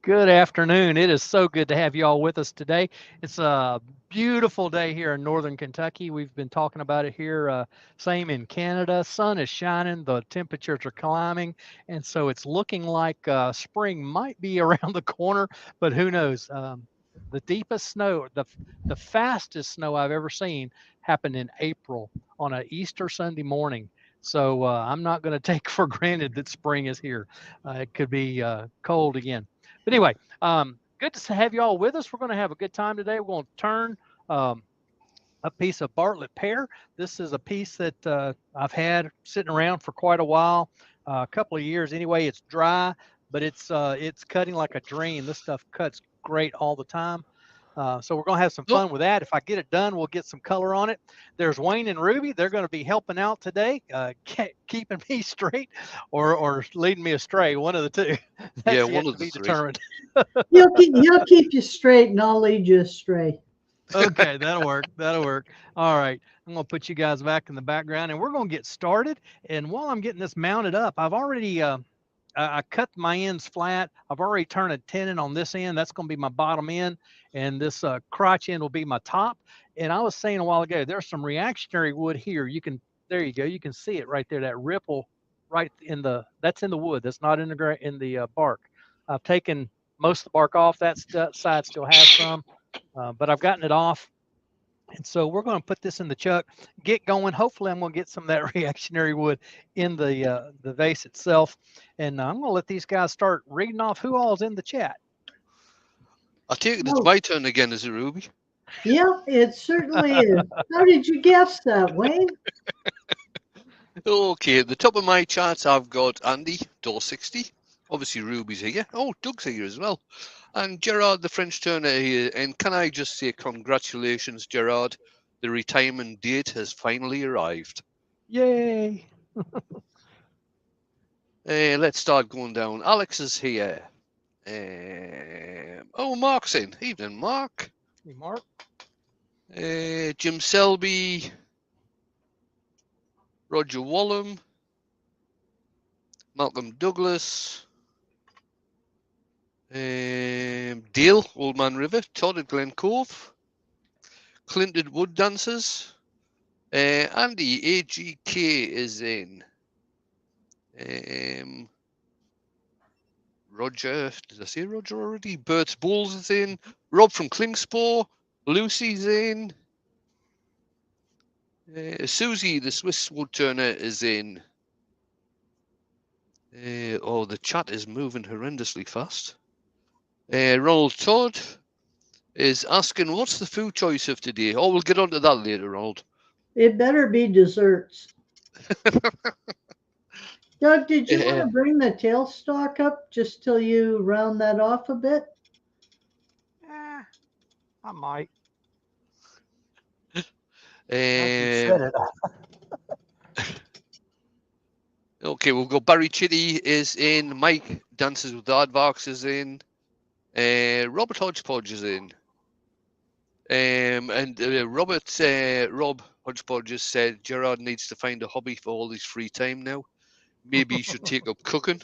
Good afternoon. It is so good to have you all with us today. It's a beautiful day here in northern Kentucky. We've been talking about it here. Same in Canada. Sun is shining, the temperatures are climbing, and so it's looking like spring might be around the corner, but who knows? The deepest snow, the fastest snow I've ever seen happened in April on a Easter Sunday morning. So I'm not going to take for granted that spring is here. It could be cold again. But anyway, good to have you all with us. We're going to have a good time today. We're going to turn um, a piece of Bartlett pear. This is a piece that I've had sitting around for quite a while, a couple of years anyway. It's dry, but it's cutting like a dream. This stuff cuts great all the time. So we're going to have some Oh, fun with that. If I get it done, we'll get some color on it. There's Wayne and Ruby. They're going to be helping out today, keeping me straight or leading me astray. One of the two. yeah, That's one yet of to the be three. determined. He'll keep you straight, and I'll lead you astray. Okay, that'll work. That'll work. All right. I'm going to put you guys back in the background and we're going to get started. And while I'm getting this mounted up, I've already I cut my ends flat. I've already turned a tenon on this end. That's going to be my bottom end, and this crotch end will be my top. And I was saying a while ago, there's some reactionary wood here. There you go. You can see it right there. That ripple, right in that's in the wood. That's not in the bark. I've taken most of the bark off. Side still has some, but I've gotten it off. And so we're going to put this in the chuck, get going. Hopefully, I'm going to get some of that reactionary wood in the vase itself. And I'm going to let these guys start reading off who all's in the chat. I take it it's Oh, my turn again, is it, Ruby? yeah, it certainly is. How did you guess that, Wayne? Okay, at the top of my chart, I've got Andy, door 60. Obviously, Ruby's here. Oh, Doug's here as well. And Gerard, the French turner, here. And can I just say congratulations, Gerard? The retirement date has finally arrived. Yay! Let's start going down. Alex is here. Oh, Mark's in. Evening, Mark. Hey, Mark. Jim Selby, Roger Wallum, Malcolm Douglas, Dale, Old Man River, Todd at Glen Cove, Clint at Wood Dancers, Andy AGK is in. Roger, did I say Roger already? Bert's Bulls is in. Rob from Klingspor, Lucy's in. Susie, the Swiss woodturner, is in. Oh, the chat is moving horrendously fast. Ronald Todd is asking, what's the food choice of today? Oh, we'll get on to that later, Ronald. It better be desserts. Doug, did you want to bring the tailstock up just till you round that off a bit? I might. Um, okay, we'll go. Barry Chitty is in. Mike Dances with the Aardvarks is in. Robert Hodgepodge is in. And Rob Hodgepodge just said Gerard needs to find a hobby for all his free time now. Maybe he should take up cooking.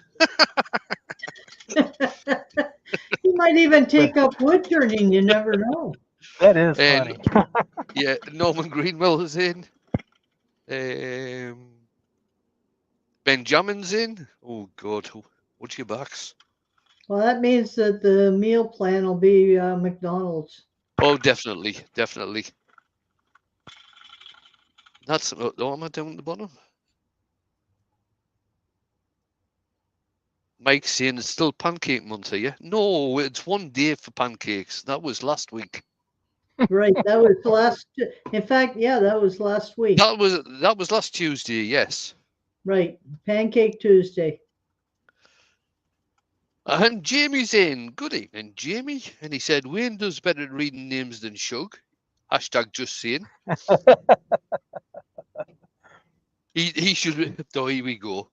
He might even take up wood turning. You never know. That is And funny. yeah, Norman Greenwell is in. Benjamin's in. Oh God, what's your backs? Well, that means that the meal plan will be McDonald's. Oh, definitely, definitely. That's am I down at the bottom? Mike's saying it's still pancake month here. No, it's one day for pancakes. That was last week. Right. That was last. In fact, yeah, that was last week. That was last Tuesday. Yes. Right. Pancake Tuesday. And Jamie's in. Good evening, Jamie. And he said Wayne does better at reading names than Shug. Hashtag just saying. He should. Oh, here we go.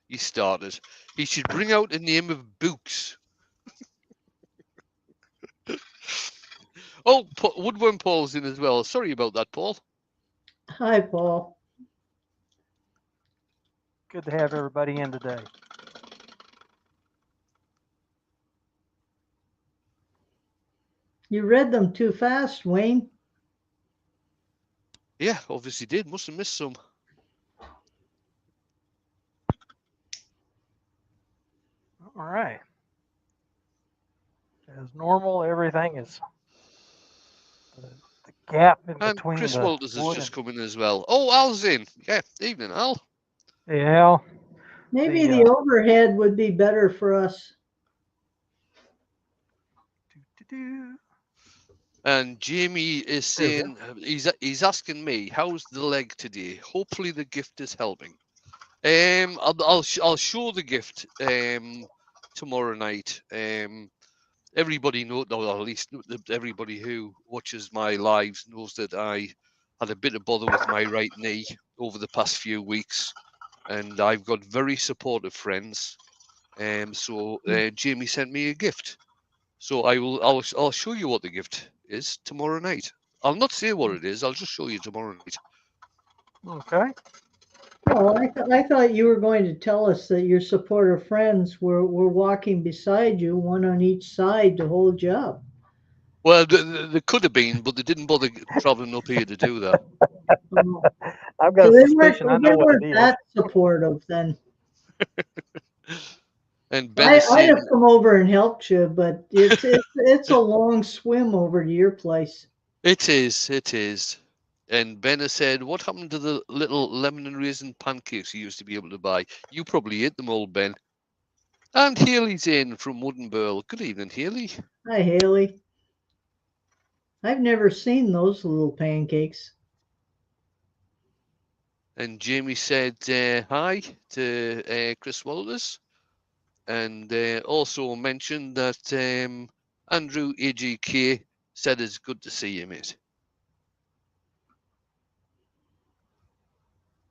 He started. He should bring out a name of Books. Oh, Woodworm Paul's in as well. Sorry about that, Paul. Hi, Paul. Good to have everybody in today. You read them too fast, Wayne. Yeah, obviously did. Must have missed some. All right. As normal, everything is the gap in And between Chris the Walters has wood just and come in as well. Oh, Al's in. Yeah, evening, Al. yeah. Maybe the overhead would be better for us. And Jamie is saying he's asking me, how's the leg today? Hopefully the gift is helping. I'll show the gift tomorrow night. Everybody knows, or at least everybody who watches my lives knows that I had a bit of bother with my right knee over the past few weeks, and I've got very supportive friends. So Jamie sent me a gift. So I'll show you what the gift is tomorrow night. I'll not say what it is. I'll just show you tomorrow night. Okay. Well, I thought you were going to tell us that your supporter friends were walking beside you, one on each side to hold you up. Well, they could have been, but they didn't bother traveling up here to do that. I've got So a they suspicion I know they what weren't it is. that supportive then. And Ben is I'd have saying, come over and helped you, but it's a long swim over to your place. it is. And Ben has said, what happened to the little lemon and raisin pancakes you used to be able to buy? You probably ate them all, Ben. And Haley's in from Wooden Burl. Good evening, Haley. Hi, Haley. I've never seen those little pancakes. And Jamie said hi to Chris Walters. And also mentioned that Andrew AGK said it's good to see you, mate.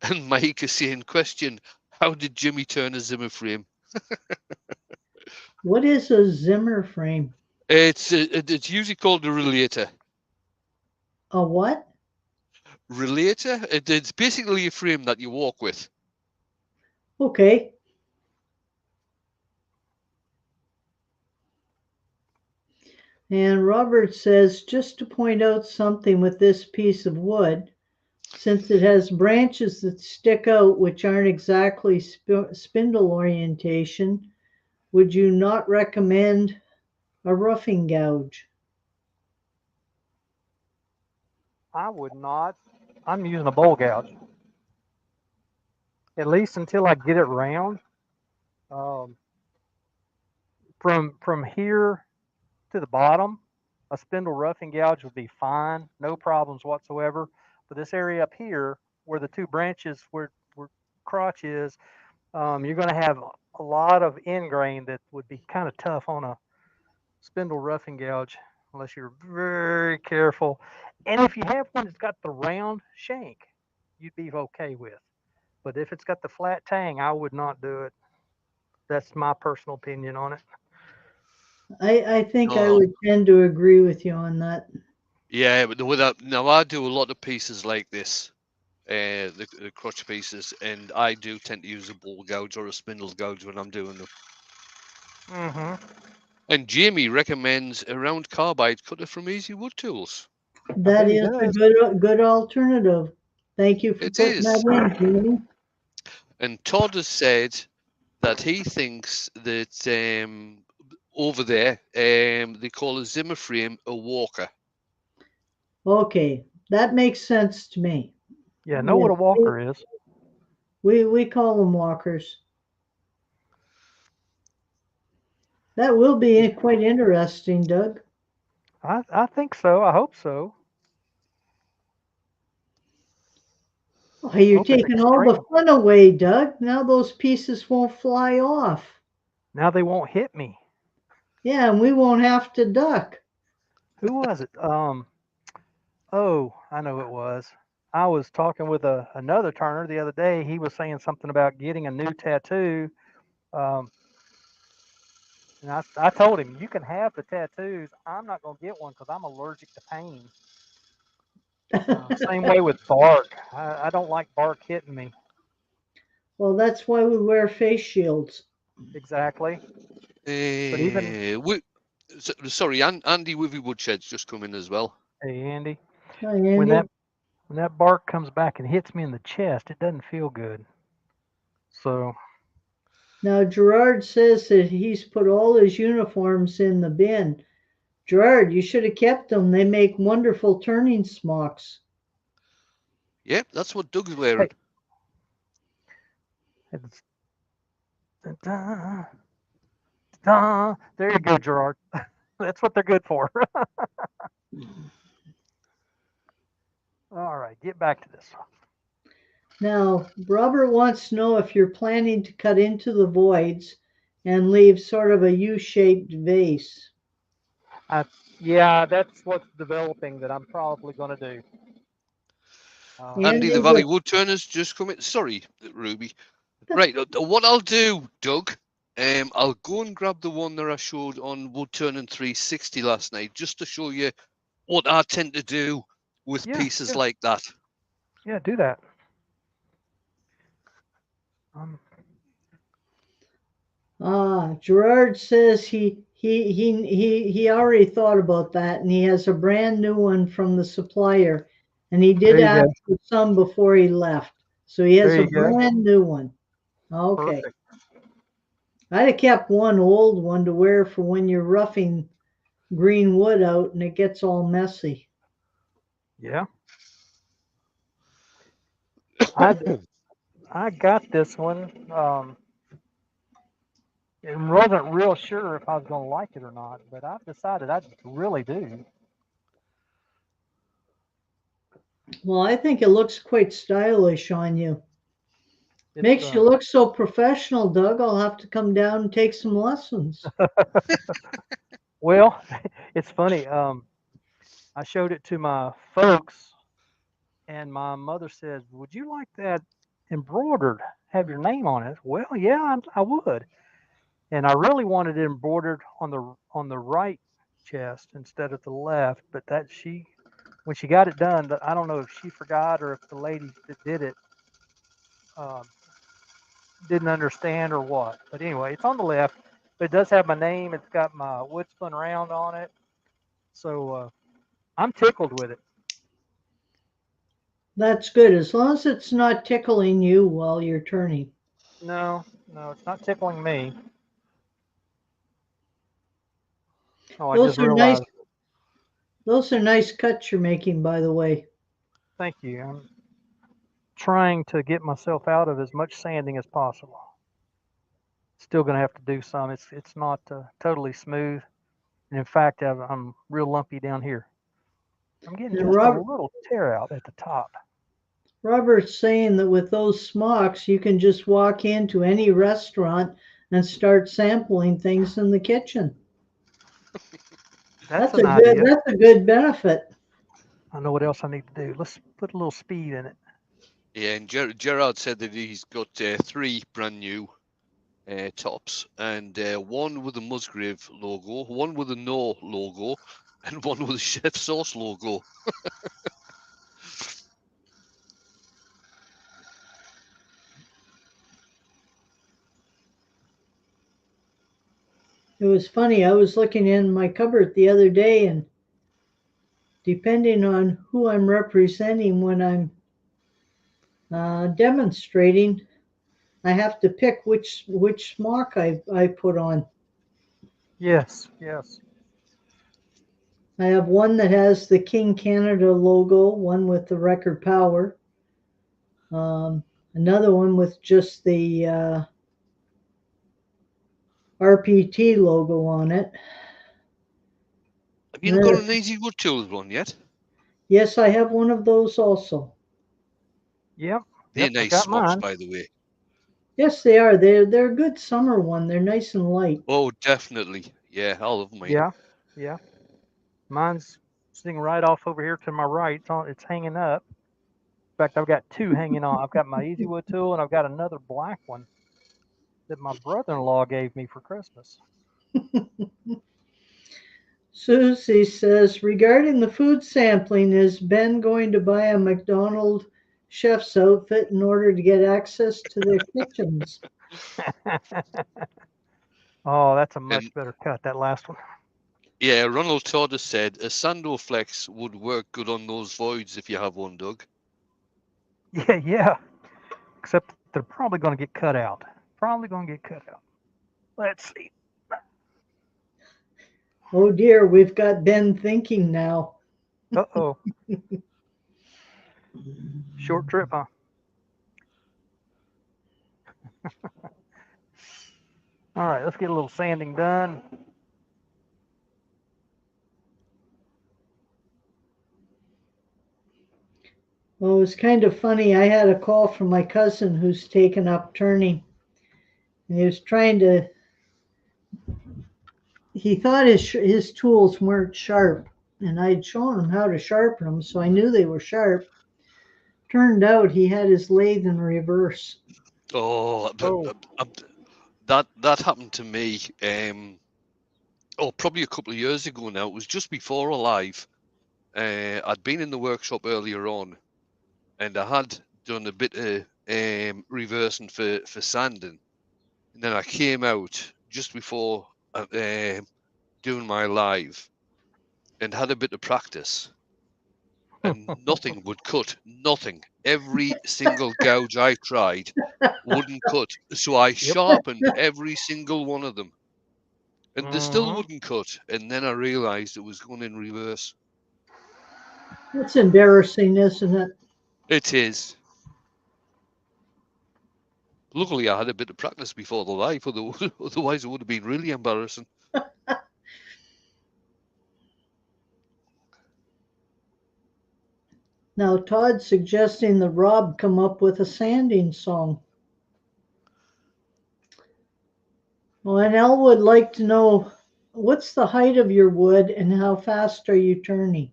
And Mike is saying, question, how did Jimmy turn a Zimmer frame? What is a Zimmer frame? It's usually called a relator. A what? Relator? It's basically a frame that you walk with. Okay. And Robert says, just to point out something with this piece of wood, since it has branches that stick out which aren't exactly spindle orientation, would you not recommend a roughing gouge? I would not. I'm using a bowl gouge. At least until I get it round. Um, from here to the bottom, a spindle roughing gouge would be fine, no problems whatsoever. But this area up here, where the two branches, where crotch is, you're going to have a lot of end grain that would be kind of tough on a spindle roughing gouge unless you're very careful. And if you have one that's got the round shank, you'd be okay with. But if it's got the flat tang, I would not do it. That's my personal opinion on it. I think I No. would tend to agree with you on that. Yeah, but now I do a lot of pieces like this, the crotch pieces, and I do tend to use a bowl gouge or a spindle gouge when I'm doing them. Mm-hmm. And Jamie recommends a round carbide cutter from Easy Wood Tools. That is a good alternative. Thank you for It putting is. that in, Jamie. And Todd has said that he thinks that over there they call a Zimmer frame a walker. Okay, that makes sense to me. Yeah, know what a walker is. We call them walkers. That will be quite interesting, Doug. I think so. I hope so. Oh, you're Hope it's taking all the extreme. fun away, Doug. Now those pieces won't fly off. Now they won't hit me. Yeah, and we won't have to duck. Who was it? Oh, I know it was. I was talking with another Turner the other day. He was saying something about getting a new tattoo. Um, and I told him, you can have the tattoos. I'm not going to get one because I'm allergic to pain. Same way with bark. I don't like bark hitting me. Well, that's why we wear face shields. Exactly. But even Sorry, Andy Wivy Woodshed's just come in as well. Hey, Andy. Hi, Andy. When that bark comes back and hits me in the chest, it doesn't feel good. So Now, Gerard says that he's put all his uniforms in the bin. Gerard, you should have kept them. They make wonderful turning smocks. Yep, that's what Doug's wearing. it's, there you go, Gerard. That's what they're good for. All right, get back to this. Now, Robert wants to know if you're planning to cut into the voids and leave sort of a U-shaped vase. Yeah, that's what's developing that I'm probably going to do. Andy, the Valley Wood Turner's just come in. Sorry, Ruby. Right, what I'll do, Doug, I'll go and grab the one that I showed on Wood Turning 360 last night, just to show you what I tend to do with pieces like that. Yeah, do that. Gerard says he already thought about that, and he has a brand new one from the supplier, and he did ask for some before he left, so he has a brand new one. Okay. Perfect. I'd have kept one old one to wear for when you're roughing green wood out and it gets all messy. Yeah. I got this one. I wasn't real sure if I was going to like it or not, but I've decided I really do. Well, I think it looks quite stylish on you. Makes you look so professional, Doug. I'll have to come down and take some lessons. Well, it's funny. I showed it to my folks, and my mother said, "Would you like that embroidered? Have your name on it?" Well, yeah, I would. And I really wanted it embroidered on the right chest instead of the left. But when she got it done, I don't know if she forgot or if the lady that did it didn't understand or what. But anyway, it's on the left. But it does have my name. It's got my wood spun round on it. So I'm tickled with it. That's good, as long as it's not tickling you while you're turning. No, it's not tickling me. Oh, those are nice. Those are nice cuts you're making, by the way. Thank you. I'm trying to get myself out of as much sanding as possible. Still going to have to do some. It's not totally smooth. And in fact, I'm real lumpy down here. I'm getting just a little tear out at the top. Robert's saying that with those smocks, you can just walk into any restaurant and start sampling things in the kitchen. That's a good benefit. I know what else I need to do. Let's put a little speed in it. Yeah, and Gerard said that he's got 3 brand new tops, and one with a Musgrave logo, one with a No logo, and one with a Chef Sauce logo. It was funny. I was looking in my cupboard the other day, and depending on who I'm representing when I'm demonstrating, I have to pick which smock I put on. Yes. I have one that has the King Canada logo, one with the record power, another one with just the RPT logo on it. Have you not got an Easy Wood Tools one yet? Yes, I have one of those also. Yep. They're nice smocks, by the way. Yes, they are. They're a good summer one. They're nice and light. Oh, definitely. Yeah, I love mine. Yeah. Mine's sitting right off over here to my right. It's hanging up. In fact, I've got 2 hanging on. I've got my Easy Wood tool, and I've got another black one that my brother-in-law gave me for Christmas. Susie says, regarding the food sampling, is Ben going to buy a McDonald's chef's outfit in order to get access to their kitchens? Oh, that's a much better cut, that last one. Yeah, Ronald Todd has said a Sandoflex would work good on those voids if you have one, Doug. Yeah. Except they're probably going to get cut out. Probably going to get cut out. Let's see. Oh dear, we've got Ben thinking now. Uh-oh. Short trip, huh? All right, let's get a little sanding done. Well, it was kind of funny. I had a call from my cousin who's taken up turning. And he was trying to, he thought his tools weren't sharp. And I'd shown him how to sharpen them, so I knew they were sharp. Turned out he had his lathe in reverse. Oh, Oh. that happened to me. Probably a couple of years ago now. It was just before Alive. I'd been in the workshop earlier on, and I had done a bit of reversing for sanding, and then I came out just before doing my live, and had a bit of practice, and nothing would cut. Nothing. Every single gouge I tried wouldn't cut. So I sharpened every single one of them, and they still wouldn't cut. And then I realized it was going in reverse. It's embarrassing, isn't it? It is. Luckily, I had a bit of practice before the live, otherwise it would have been really embarrassing. Now, Todd's suggesting that Rob come up with a sanding song. Well, and Elle would like to know, what's the height of your wood and how fast are you turning?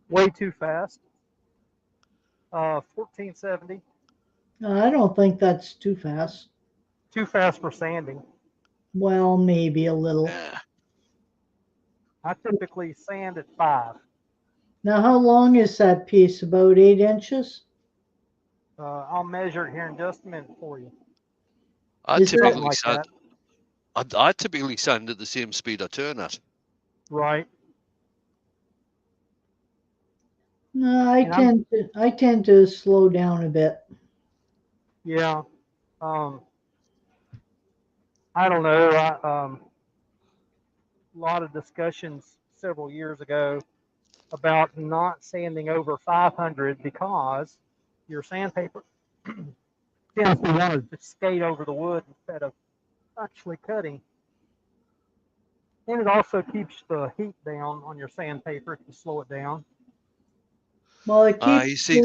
Way too fast. 1470. I don't think that's too fast. Too fast for sanding. Well, maybe a little. Yeah. I typically sand at 5. Now, how long is that piece? About 8 inches? I'll measure it here in just a minute for you. I Is there- typically like sand. I typically sand at the same speed I turn at. Right. No, I And tend to slow down a bit. Yeah. I don't know. A lot of discussions several years ago about not sanding over 500 because your sandpaper tends to want to just skate over the wood instead of actually cutting. And it also keeps the heat down on your sandpaper if you slow it down. Well, it keeps. You see,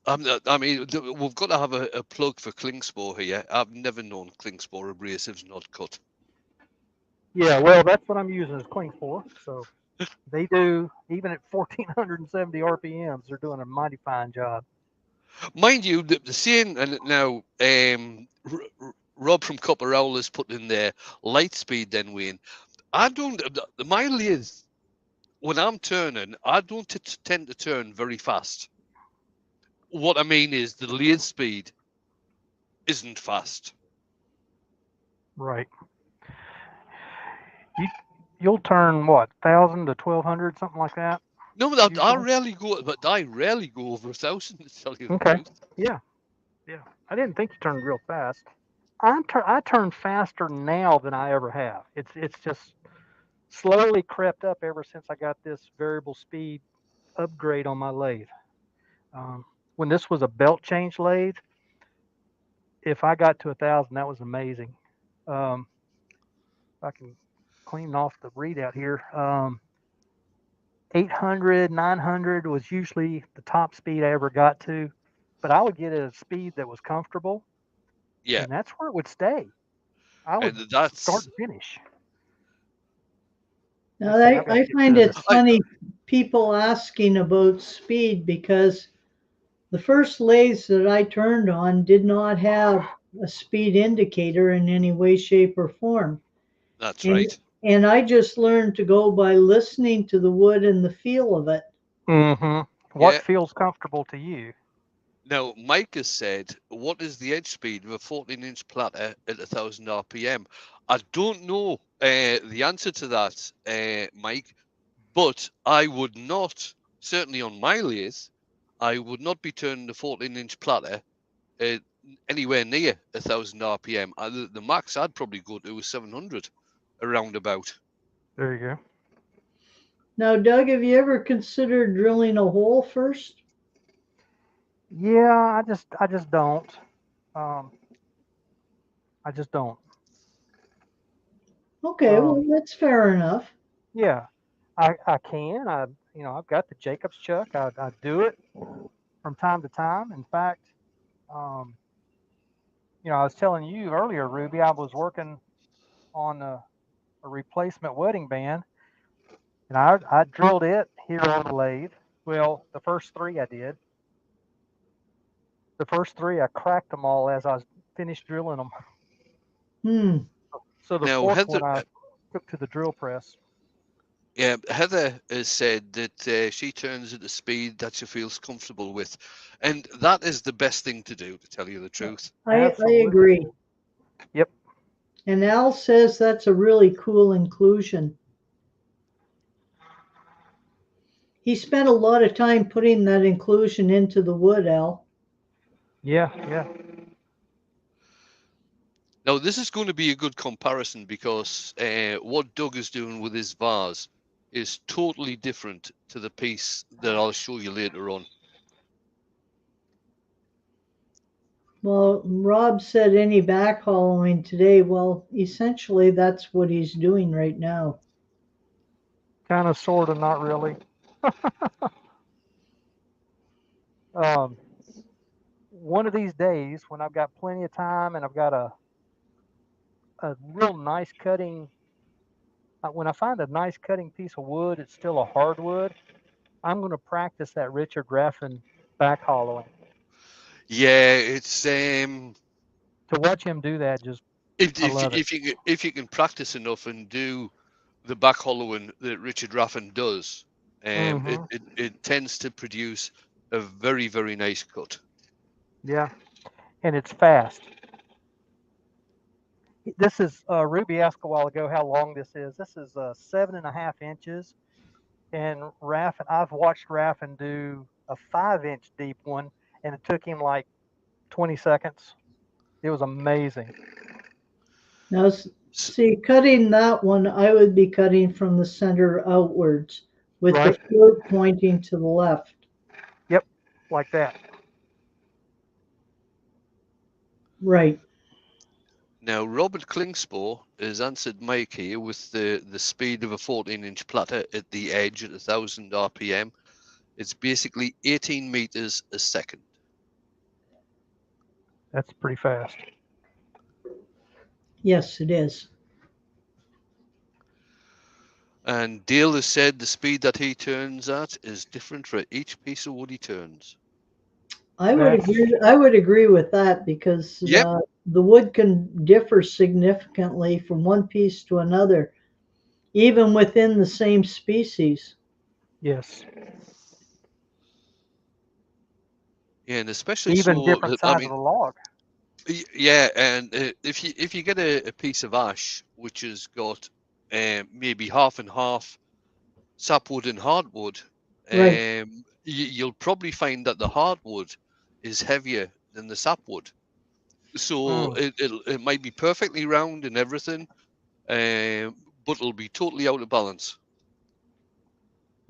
I mean, we've got to have a plug for Klingspor here. I've never known Klingspor abrasives not cut. Yeah, well, that's what I'm using as Klingspor. So they do, even at 1470 RPMs, they're doing a mighty fine job. Mind you, the saying, and now Rob from Copper Owl has put in there light speed. Then Wayne, I don't. My lathe, when I'm turning, I don't tend to turn very fast. What I mean is the lathe speed isn't fast. Right. You'll turn what, 1,000 to 1,200, something like that. No, I rarely go, but I rarely go over 1,000. To tell you the truth. Yeah. I didn't think you turned real fast. I turn faster now than I ever have. It's just slowly crept up ever since I got this variable speed upgrade on my lathe. When this was a belt change lathe, if I got to 1,000, that was amazing. I can clean off the readout here. 800, 900 was usually the top speed I ever got to, but I would get at a speed that was comfortable. Yeah. And that's where it would stay. I would start to finish. Now, I find it funny people asking about speed because the first lathes that I turned on did not have a speed indicator in any way, shape, or form. That's right. And I just learned to go by listening to the wood and the feel of it. Mm-hmm. What feels comfortable to you? Now, Mike has said, what is the edge speed of a 14-inch platter at 1,000 RPM? I don't know the answer to that, Mike, but I would not, certainly on my lathe, I would not be turning the 14-inch platter anywhere near 1,000 RPM. The max I'd probably go to is 700, around about. There you go. Now, Doug, have you ever considered drilling a hole first? Yeah, I just don't. I just don't. Okay, well, that's fair enough. Yeah, I can. I've got the Jacobs chuck. I do it from time to time. In fact, um, I was telling you earlier, Ruby, I was working on a replacement wedding band, and I drilled it here on the lathe. Well, the first three I did. The first three I cracked them all as I was finished drilling them. Hmm. So the Now, fourth one I took to the drill press. yeah, Heather has said that she turns at the speed that she feels comfortable with, and that is the best thing to do, to tell you the truth. I Absolutely. agree. Yep. And Al says that's a really cool inclusion. He spent a lot of time putting that inclusion into the wood, Al. Yeah, yeah. Now, this is going to be a good comparison because what Doug is doing with his vase is totally different to the piece that I'll show you later on. Well, Rob said any back hollowing today. Well, essentially, that's what he's doing right now. Kind of, sort of, not really. One of these days, when I've got plenty of time and I've got a real nice cutting, when I find a nice cutting piece of wood, it's still a hardwood, I'm going to practice that Richard Raffin back hollowing. Yeah, it's To watch him do that, just I love it. if you can practice enough and do the back hollowing that Richard Raffin does, it tends to produce a very, very nice cut. Yeah, and it's fast. This is Ruby asked a while ago how long this is. This is 7.5 inches, and Raffin. I've watched Raffin do a 5-inch deep one, and it took him like 20 seconds. It was amazing. Now, see, cutting that one, I would be cutting from the center outwards with the foot pointing to the left. Yep, like that. Right. Now, Robert Klingspo has answered Mike here with the speed of a 14-inch platter at the edge at 1,000 RPM. It's basically 18 meters a second. That's pretty fast. Yes, it is. And Dale has said the speed that he turns at is different for each piece of wood he turns. I would agree with that because the wood can differ significantly from one piece to another, even within the same species. Yes. Yeah, and especially even different size of the log. Yeah, and if you get a piece of ash which has got maybe half and half sapwood and hardwood, you'll probably find that the hardwood is heavier than the sapwood. So it might be perfectly round and everything, but it'll be totally out of balance.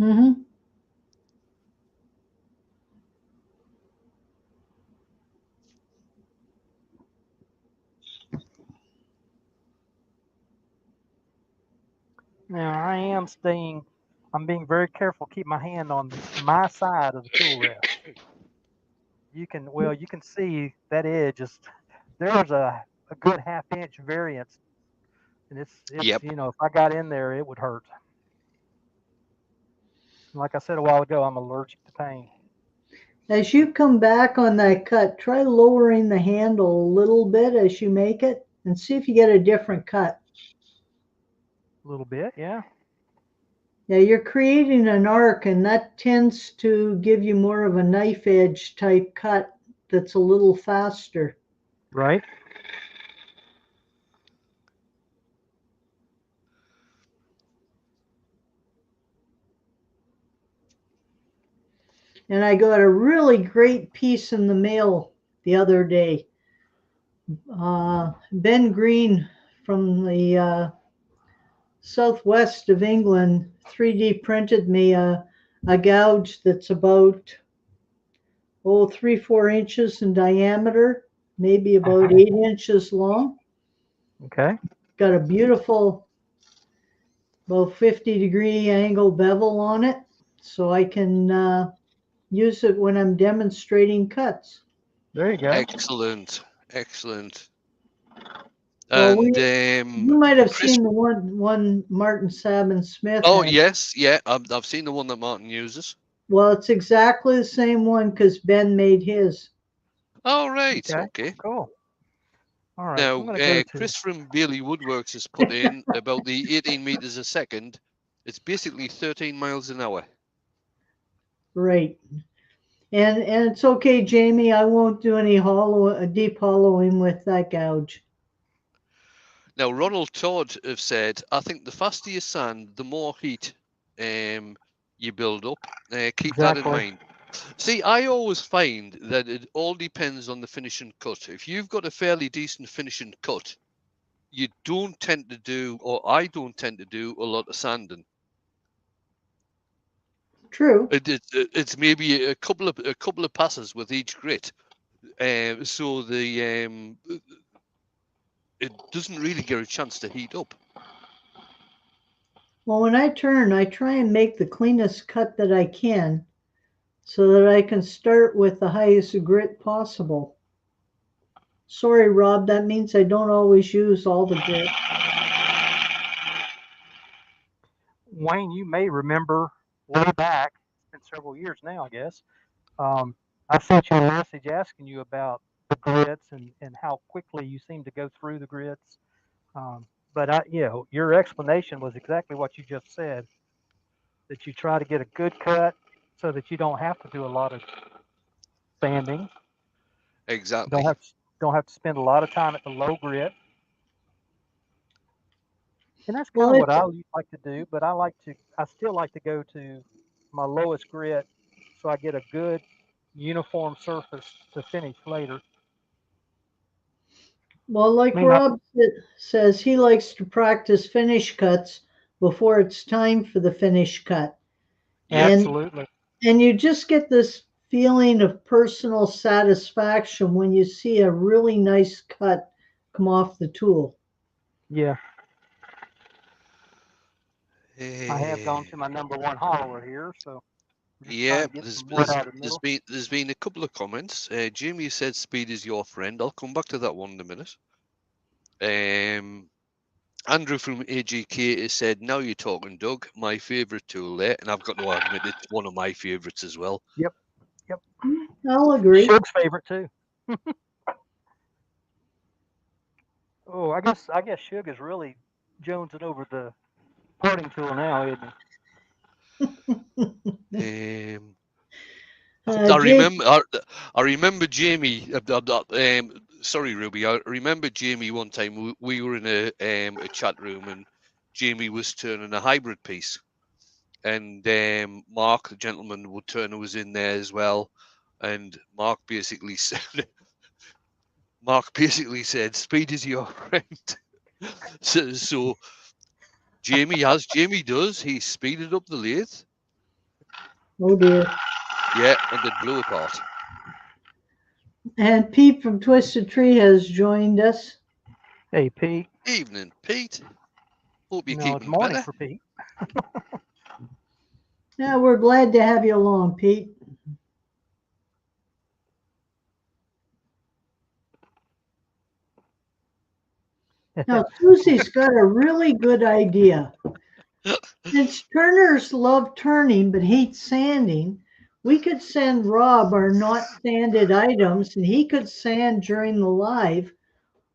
Mm-hmm. Now I'm being very careful, keep my hand on my side of the tool rest. You can see that edge is, there's a good 1/2 inch variance. And it's if I got in there, it would hurt. Like I said a while ago, I'm allergic to pain. As you come back on that cut, try lowering the handle a little bit as you make it and see if you get a different cut. A little bit, yeah. Yeah, you're creating an arc, and that tends to give you more of a knife edge type cut that's a little faster. Right. And I got a really great piece in the mail the other day. Ben Green from the southwest of England 3D printed me a gouge that's about 3-4 inches in diameter, maybe about 8 inches long. Okay. Got a beautiful about 50-degree angle bevel on it, so I can use it when I'm demonstrating cuts. There you go. Excellent, excellent. Well, And you might have Chris, seen the one Martin Sabin Smith oh had. yes, yeah, I've seen the one that Martin uses. Well, it's exactly the same one because Ben made his. Oh right, Okay. okay. Cool. All right. Now, I'm going to go to. Chris from Bailey Woodworks has put in about the 18 meters a second. It's basically 13 miles an hour. Right. And it's okay, Jamie. I won't do any deep hollowing with that gouge. Now, Ronald Todd have said, I think the faster you sand, the more heat you build up. Keep that in Exactly. mind. See, I always find that it all depends on the finishing cut. If you've got a fairly decent finishing cut, you don't tend to do, or I don't tend to do, a lot of sanding. True. It's maybe a couple of passes with each grit, so the it doesn't really get a chance to heat up. Well, when I turn, I try and make the cleanest cut that I can so that I can start with the highest grit possible. Sorry, Rob, that means I don't always use all the grit. Wayne, you may remember way back, it's been several years now, I guess. I sent you a message asking you about the grits and how quickly you seem to go through the grits. But your explanation was exactly what you just said, that you try to get a good cut so that you don't have to do a lot of sanding. Exactly. Don't have to spend a lot of time at the low grit. And that's kind Well, of what I like to do, but I still like to go to my lowest grit so I get a good uniform surface to finish later. well, like May not, Rob says, he likes to practice finish cuts before it's time for the finish cut. Yep. absolutely. And you just get this feeling of personal satisfaction when you see a really nice cut come off the tool. Yeah. I have gone to my number one hollower here, so I'm just Yeah, trying to get some wood out of the middle. there's been a couple of comments. Jamie said speed is your friend. I'll come back to that one in a minute. Andrew from AGK has said, now you're talking, Doug. My favourite tool there, and I've got to admit it's one of my favourites as well. Yep. I'll agree. Shug's favorite too. Oh, I guess Shug is really jonesing over the parting tool now, isn't he? Jake, I remember Jamie. Sorry, Ruby. I remember Jamie one time. We were in a chat room, and Jamie was turning a hybrid piece, and Mark, the gentleman, would turner, was in there as well, and Mark basically said, "Speed is your friend." so Jamie, as Jamie does, he speeded up the lathe. oh dear. Yeah, and it blew apart. And Pete from Twisted Tree has joined us. Hey, Pete. Evening, Pete. Hope you're No, it's keeping morning better. for Pete. Yeah, we're glad to have you along, Pete. Now, Susie's got a really good idea. Since turners love turning but hate sanding, we could send Rob our not sanded items and he could sand during the live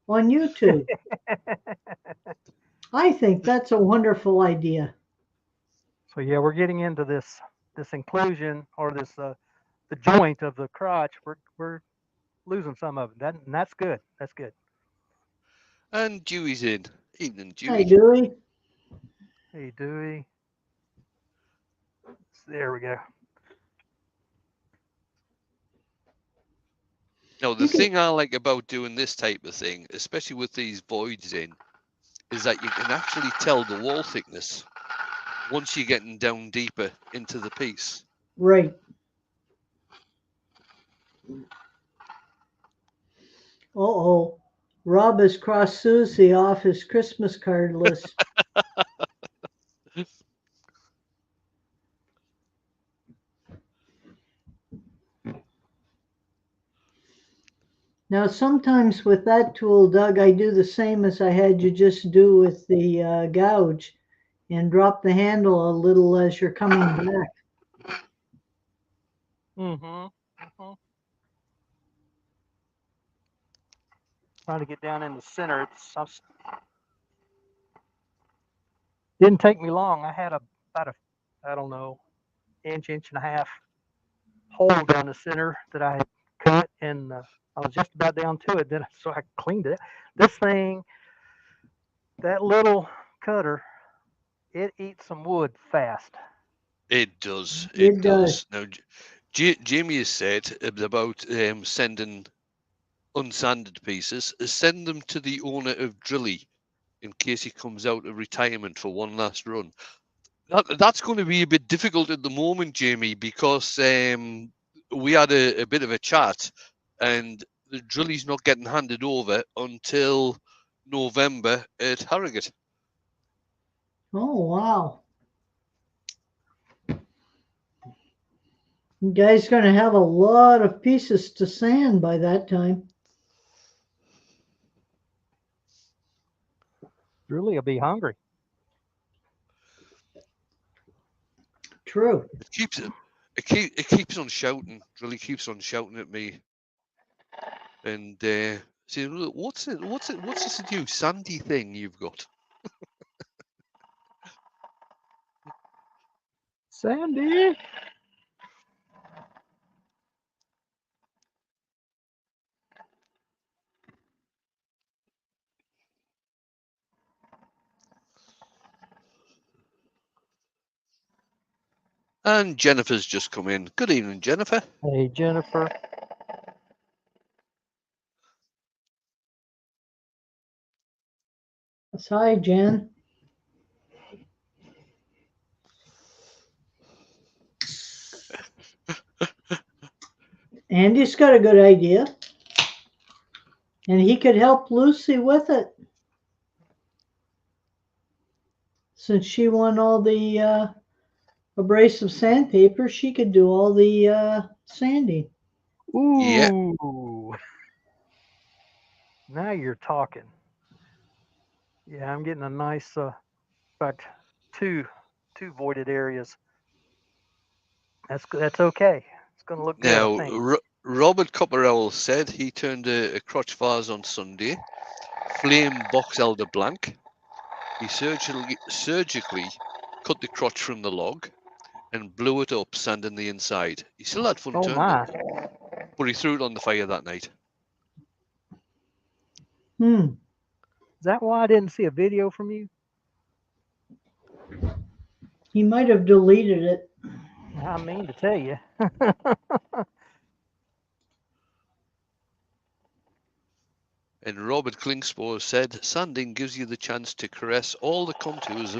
on YouTube. I think that's a wonderful idea. So yeah, we're getting into this inclusion or this the joint of the crotch. We're losing some of it. And that's good. That's good. And Dewey's in. Evening, Hi, Dewey. Dewey. Hey, Dewey. There we go. Now, the thing I like about doing this type of thing, especially with these voids in, is that you can actually tell the wall thickness once you're getting down deeper into the piece. Right. Uh-oh. Rob has crossed Susie off his Christmas card list. Now, sometimes with that tool, Doug, I do the same as I had you just do with the gouge and drop the handle a little as you're coming back. Trying to get down in the center. Didn't take me long. I had about I don't know, inch and a half hole down the center that I had cut, and I was just about down to it. So I cleaned it. This thing, that little cutter, it eats some wood fast. It does. It does. Now, Jamie has said about sending unsanded pieces. Send them to the owner of Drilly in case he comes out of retirement for one last run. That's going to be a bit difficult at the moment, Jamie, because we had a bit of a chat, and the Drilly's not getting handed over until November at Harrogate. Oh, wow. You guys going to have a lot of pieces to sand by that time. Really, will be hungry. True. It keeps on shouting. Drilly keeps on shouting at me, and saying, "What's this new sandy thing you've got?" Sandy. And Jennifer's just come in. Good evening, Jennifer. Hey, Jennifer. Hi, Jen. Andy's got a good idea. And he could help Lucy with it. Since she won all the abrasive sandpaper, she could do all the sanding. Ooh. Yeah. Now you're talking. Yeah, I'm getting a nice, in fact, two voided areas. That's okay. It's going to look good, I Now, think. Robert Copperell said he turned a crotch vase on Sunday, flame box elder blank. He surgically cut the crotch from the log and blew it up, sanding the inside. He still had fun turning it, but he threw it on the fire that night. Is that why I didn't see a video from you? He might have deleted it. I mean to tell you. And Robert Klingspor said, sanding gives you the chance to caress all the contours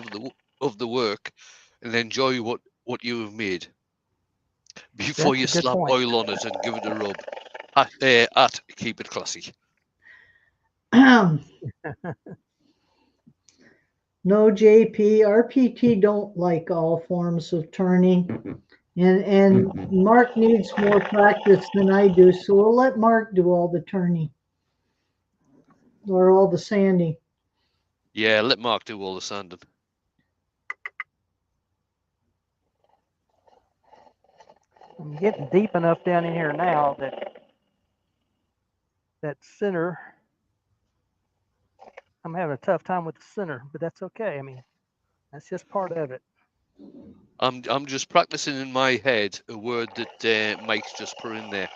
of the work and enjoy what you have made before you slap oil on it and give it a rub. At keep it classy. No, JP, RPT don't like all forms of turning. And Mark needs more practice than I do, so we'll let Mark do all the turning. Or all the sanding. Yeah, let Mark do all the sanding. I'm getting deep enough down in here now that center, I'm having a tough time with the center, but that's okay. I mean, that's just part of it. I'm just practicing in my head a word that Mike's just put in there.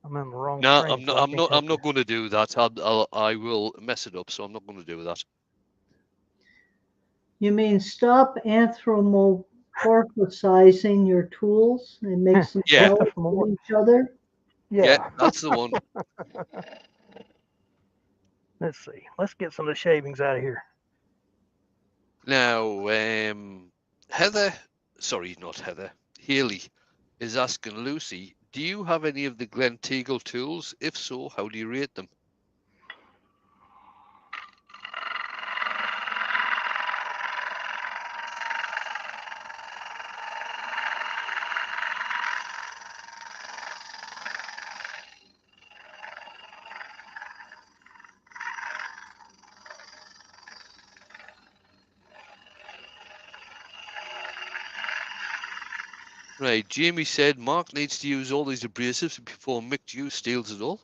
I'm on the wrong No, screen. I'm not going to do that. I will mess it up, so I'm not going to do that. You mean stop porpoisizing your tools and makes them Yeah, jealous of each other. yeah, Yeah. that's the one. Let's see. Let's get some of the shavings out of here. Now, Heather, sorry, not Heather, Haley is asking Lucy, do you have any of the Glen Teagle tools? If so, how do you rate them? Right, Jamie said Mark needs to use all these abrasives before Mick Dew steals it all.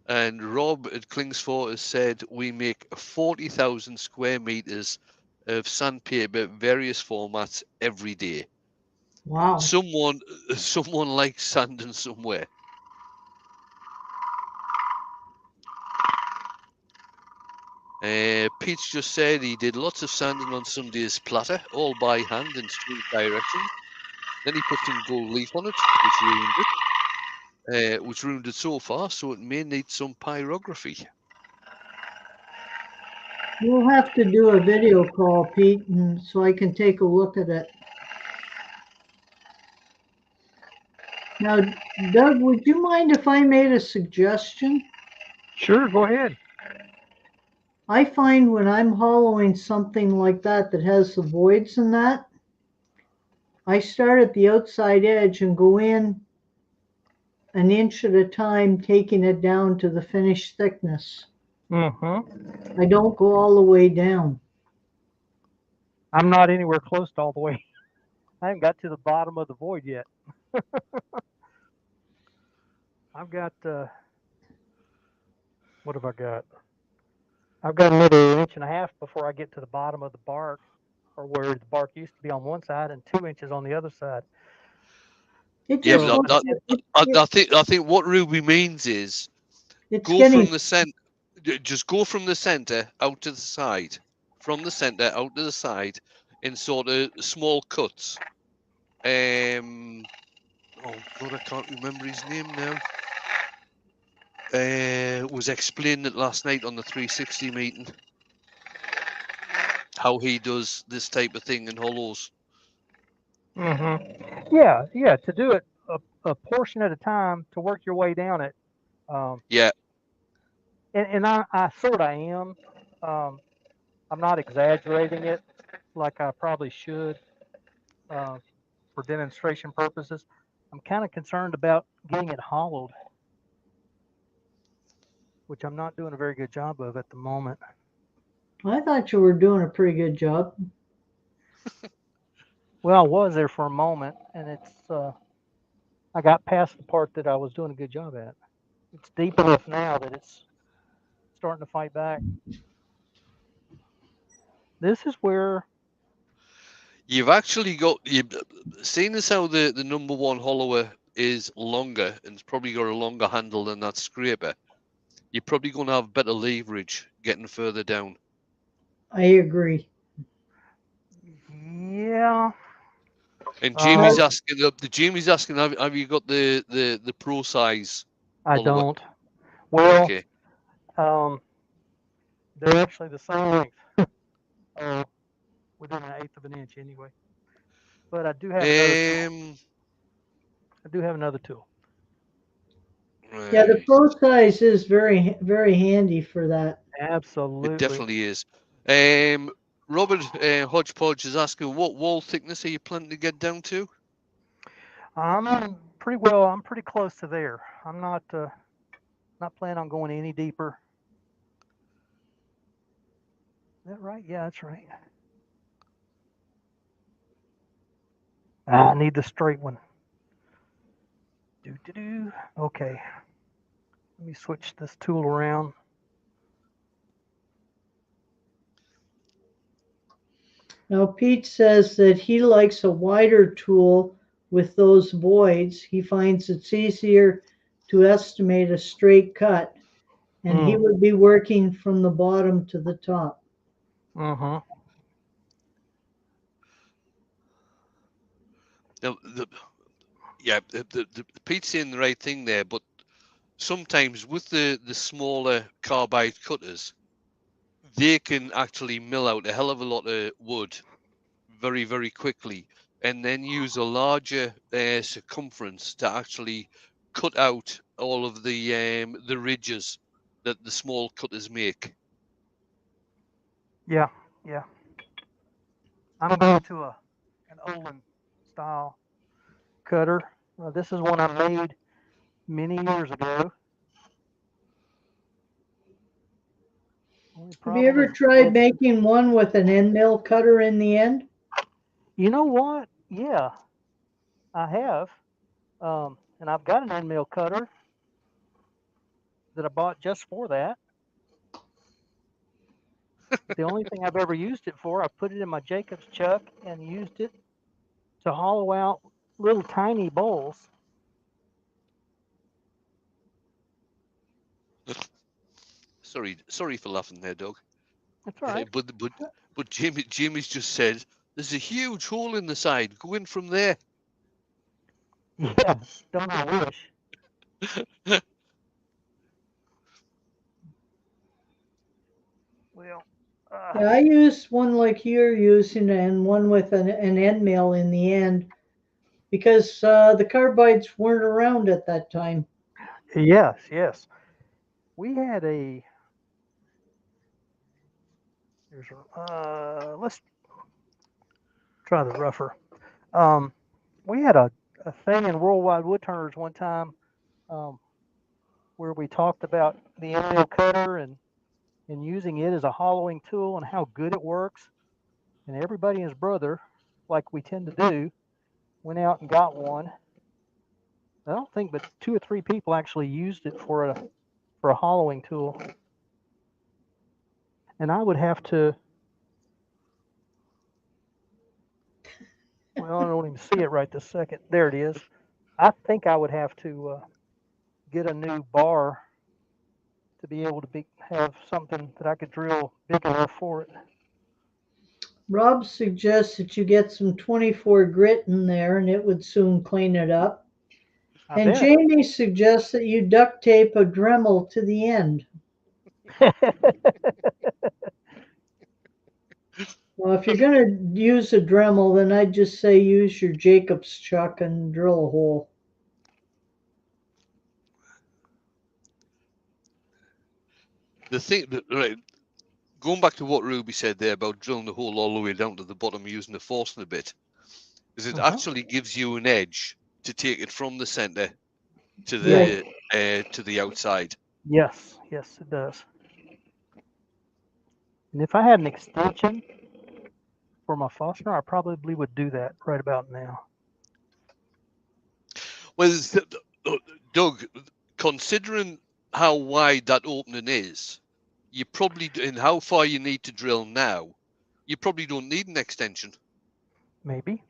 And Rob at Klingsford has said we make 40,000 square meters of sandpaper, various formats every day. Wow. Someone likes sanding somewhere. Pete's just said he did lots of sanding on Sunday's platter, all by hand in straight directions. Then he put some gold leaf on it, which ruined it so far, so it may need some pyrography. We'll have to do a video call, Pete, and so I can take a look at it. Now, Doug, would you mind if I made a suggestion? Sure, go ahead. I find when I'm hollowing something like that that has the voids in that, I start at the outside edge and go in an inch at a time, taking it down to the finished thickness. Mm-hmm. I don't go all the way down. I'm not anywhere close to all the way. I haven't got to the bottom of the void yet. I've got, what have I got? I've got another inch and a half before I get to the bottom of the bark, or where the bark used to be on one side and 2 inches on the other side. It Yeah, just So, but I think what Ruby means is it's go getting from the center, just go from the center out to the side, from the center out to the side, in sort of small cuts. Oh God, I can't remember his name now. Was explaining it last night on the 360 meeting, how he does this type of thing in hollows. mm-hmm. Yeah, to do it a portion at a time to work your way down it. Yeah, And I sort of am. I'm not exaggerating it like I probably should for demonstration purposes. I'm kind of concerned about getting it hollowed, which I'm not doing a very good job of at the moment. I thought you were doing a pretty good job. Well, I was there for a moment, and I got past the part that I was doing a good job at. It's deep enough now that it's starting to fight back. This is where you've actually got seeing as how the number one hollower is longer and it's probably got a longer handle than that scraper. You're probably going to have better leverage getting further down. I agree. yeah. And Now, Jamie's asking, have you got the pro size I hollower? don't. Well, Okay. they're actually the same length, within an eighth of an inch anyway. But I do have another tool. I do have another tool. yeah, the Right. pro size is very, very handy for that. Absolutely. It definitely is. Robert Hodgepodge is asking, what wall thickness are you planning to get down to? I'm pretty well. I'm pretty close to there. I'm not planning on going any deeper. Is that right? Yeah, that's right. I need the straight one. Do. Okay. Let me switch this tool around. Now, Pete says that he likes a wider tool with those voids. He finds it's easier to estimate a straight cut, and he would be working from the bottom to the top. Mm-hmm. Now, Pete's saying the right thing there, but sometimes with the smaller carbide cutters, they can actually mill out a hell of a lot of wood very, very quickly, and then use a larger circumference to actually cut out all of the ridges that the small cutters make. Yeah, yeah. I'm going to an Olin style cutter. This is one I made many years ago. Only Have you problem ever is, tried making one with an end mill cutter in the end? you know what? Yeah, I have. And I've got an end mill cutter that I bought just for that. The only thing I've ever used it for, I put it in my Jacob's chuck and used it to hollow out little tiny bowls. Sorry for laughing there, Doug. That's all right. But Jimmy's just said there's a huge hole in the side. Go in from there. Yeah, don't I wish? Well, Yeah, I used one like you're using and one with an end mill in the end because the carbides weren't around at that time. yes, yes. We had a. Let's try the rougher. Um, we had a thing in Worldwide Woodturners one time um, where we talked about the end mill cutter and using it as a hollowing tool and how good it works. And everybody and his brother, like we tend to do, went out and got one. I don't think but 2 or 3 people actually used it for a hollowing tool. And I would have to. Well, I don't even see it right this second. There it is. I think I would have to get a new bar to be able to have something that I could drill big enough for it. Rob suggests that you get some 24 grit in there and it would soon clean it up. I And bet. Jamie suggests that you duct tape a Dremel to the end. Well, if you're going to use a Dremel, then I'd just say use your Jacob's chuck and drill a hole. The thing that right, going back to what Ruby said there about drilling the hole all the way down to the bottom using the forcing a bit, is it actually gives you an edge to take it from the center to the outside. Yes, yes, it does. And if I had an extension for my Faulkner, I probably would do that right about now. Well, Doug, considering how wide that opening is, you probably and how far you need to drill now, you probably don't need an extension. Maybe.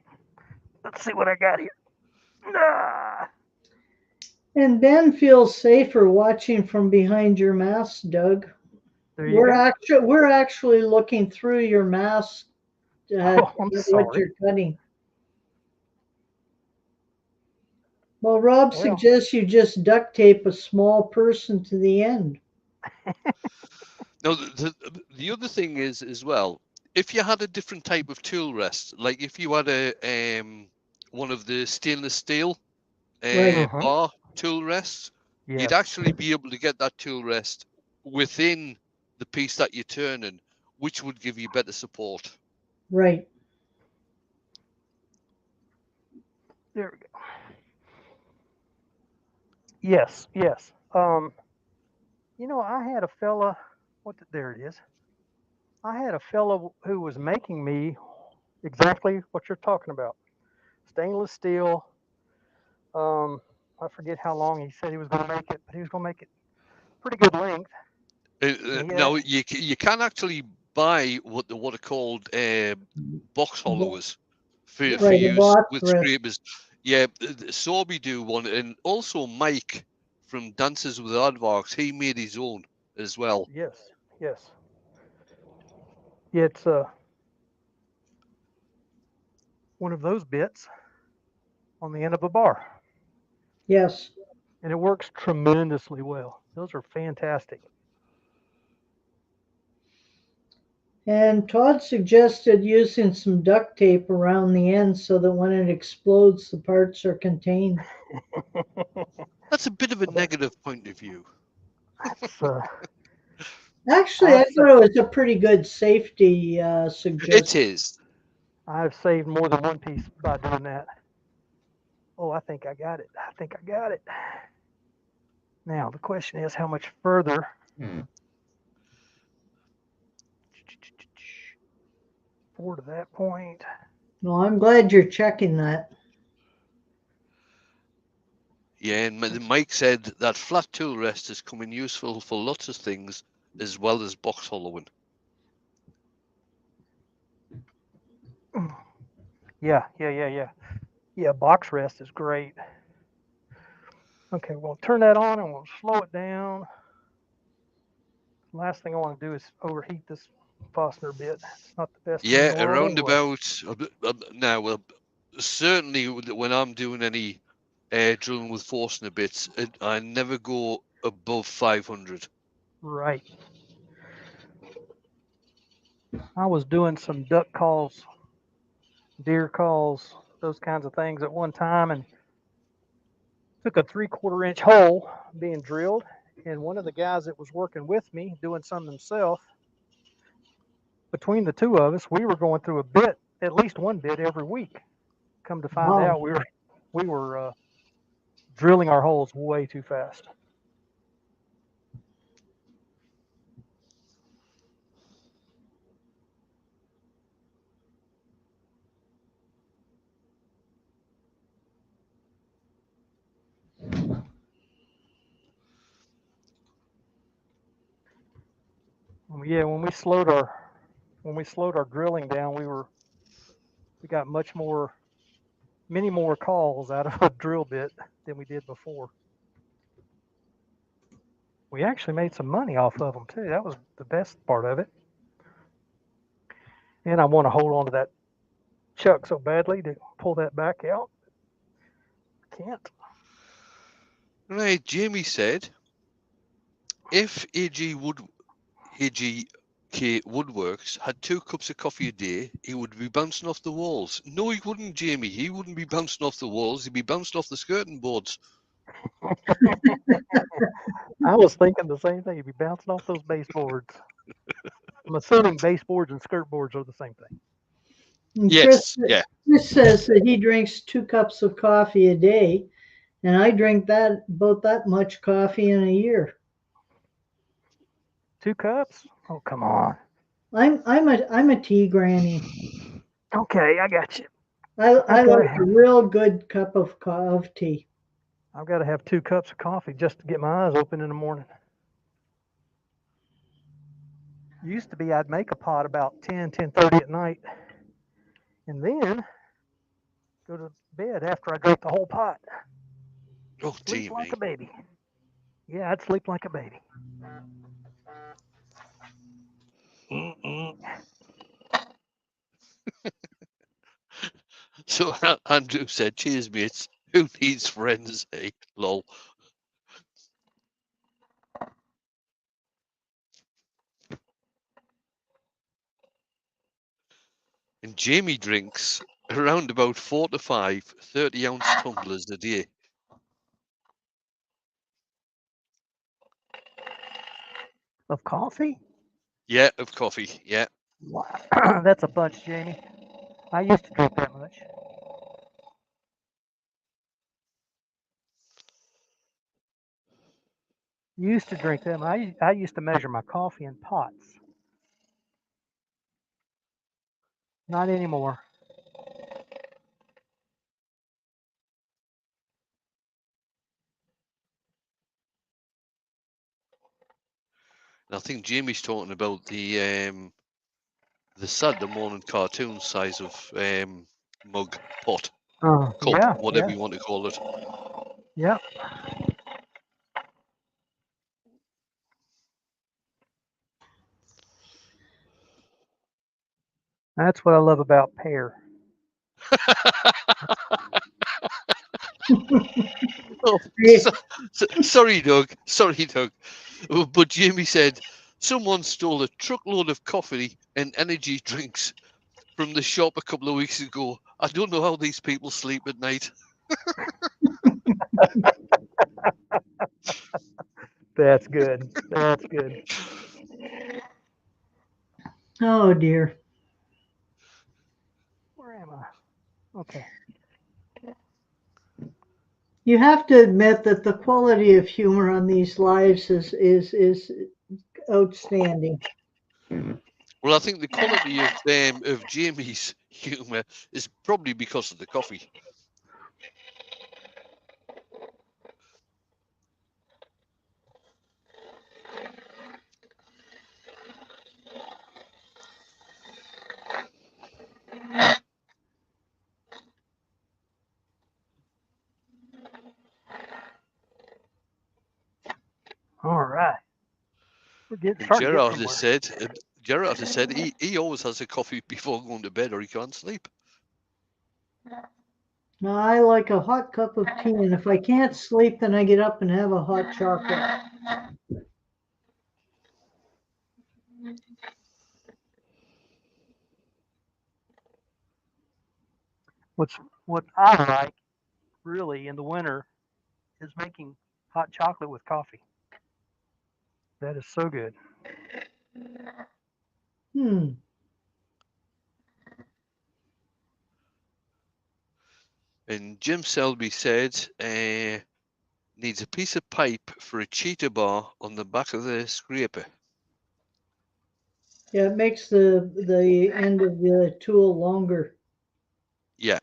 Let's see what I got here. Ah! And Ben feels safer watching from behind your mask, Doug. There you go. We're actually looking through your mask at I'm what sorry. you're cutting. Well, Rob suggests you just duct tape a small person to the end. Now, the other thing is as well, if you had a different type of tool rest, like if you had a one of the stainless steel bar tool rests, you'd actually be able to get that tool rest within the piece that you're turning, which would give you better support. Right. There we go. Yes, yes. You know, I had a fella. There it is. I had a fellow who was making me exactly what you're talking about. Stainless steel. I forget how long he said he was going to make it, but he was going to make it pretty good length. Now you can actually buy what are called box hollowers for use with scrapers. Yeah, Sorby do one, and also Mike from Dances with Aardvarks, he made his own as well. Yes, yes. Yeah, it's one of those bits. on the end of a bar. Yes. And it works tremendously well. Those are fantastic. And Todd suggested using some duct tape around the end so that when it explodes, the parts are contained. That's a bit of a negative point of view. That's, Actually, I I've, thought it was a pretty good safety It suggestion. is. I've saved more than one piece by doing that. Oh, I think I got it. I think I got it. Now, the question is how much further? Forward to that point. No, I'm glad you're checking that. Yeah, and Mike said that flat tool rest is coming useful for lots of things as well as box hollowing. Yeah. Yeah, box rest is great. Okay, we'll turn that on and we'll slow it down. Last thing I want to do is overheat this Fosner bit. It's not the best thing in Yeah, the world around anyway. about now. Certainly, when I'm doing any drilling with Forstner bits, I never go above 500. Right. I was doing some duck calls, deer calls, those kinds of things at one time, and took a 3/4 inch hole being drilled. And one of the guys that was working with me doing some himself, between the two of us, we were going through a bit, at least one bit every week. Come to find Wow. out, we were drilling our holes way too fast. Yeah, when we slowed our drilling down, we got many more calls out of a drill bit than we did before. We actually made some money off of them too. That was the best part of it. And I want to hold on to that chuck so badly to pull that back out. Can't. Right, Jamie said, if AGK Woodworks had 2 cups of coffee a day, he would be bouncing off the walls. No, he wouldn't, Jamie. He wouldn't be bouncing off the walls. He'd be bouncing off the skirting boards. I was thinking the same thing. You'd be bouncing off those baseboards. I'm assuming baseboards and skirt boards are the same thing. And Yes, yeah. Chris says that he drinks 2 cups of coffee a day, and I drink about that much coffee in a year. 2 cups? Oh, come on. I'm a tea granny. Okay, I got you. I like a real good cup of tea. I've got to have 2 cups of coffee just to get my eyes open in the morning. Used to be I'd make a pot about 10:30 at night, and then go to bed after I drank the whole pot. Oh, Sleep like Jamie. a baby. Yeah, I'd sleep like a baby. So Andrew said, cheers, mates. Who needs friends, eh? Lol. And Jamie drinks around about 4 to 5 30-ounce tumblers a day. Of coffee? Yeah, of coffee. Yeah. Wow. That's a bunch, Jamie. I used to drink that much. Used to drink them. I used to measure my coffee in pots. Not anymore. And I think Jamie's talking about the Saturday morning cartoon size of mug, pot, cup, Yeah, whatever you want to call it. yeah. That's what I love about pear. Oh, sorry, Doug. Sorry, Doug. But Jamie said someone stole a truckload of coffee and energy drinks from the shop a couple of weeks ago. I don't know how these people sleep at night. That's good. That's good. Oh dear. Where am I? Okay. You have to admit that the quality of humor on these lives is outstanding. Well, I think the quality of Jamie's humour is probably because of the coffee. All right. We're And starting to get Gerard has said he always has a coffee before going to bed or he can't sleep. Now, I like a hot cup of tea, and if I can't sleep, then I get up and have a hot chocolate. What I like really in the winter is making hot chocolate with coffee. That is so good. Hmm. And Jim Selby said needs a piece of pipe for a cheetah bar on the back of the scraper. Yeah, it makes the end of the tool longer. Yeah.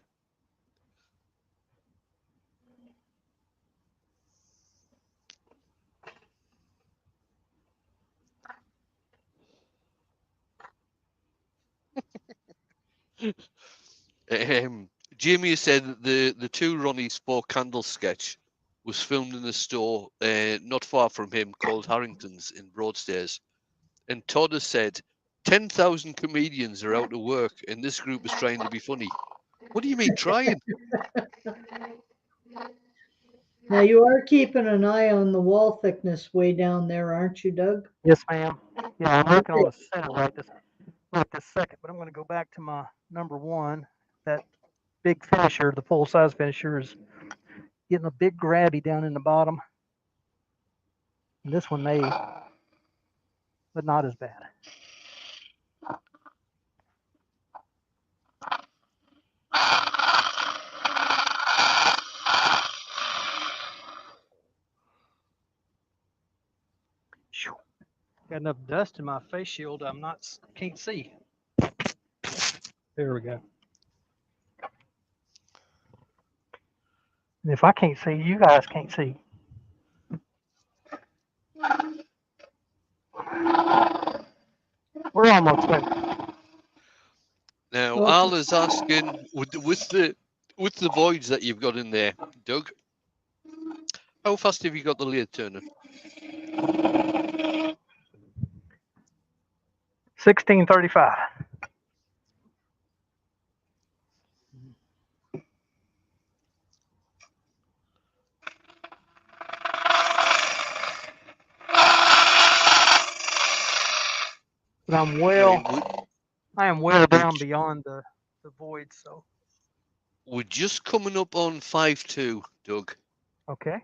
Jamie said that the two Ronnie's four candle sketch was filmed in a store not far from him called Harrington's in Broadstairs. And Todd has said 10,000 comedians are out of work and this group is trying to be funny. What do you mean trying? Now, you are keeping an eye on the wall thickness way down there, aren't you, Doug? Yes, ma'am. Yeah, I'm working on Okay. the center right this second, but I'm going to go back to my number one. That big finisher, the full size finisher, is getting a big grabby down in the bottom. And this one may, but not as bad. Got enough dust in my face shield. Can't see. There we go. And if I can't see, you guys can't see. We're almost there. Now, Okay. Al is asking with the voids that you've got in there, Doug. How fast have you got the lathe turning? 1635. But I am well down beyond the void. So we're just coming up on 5.2, Doug. okay.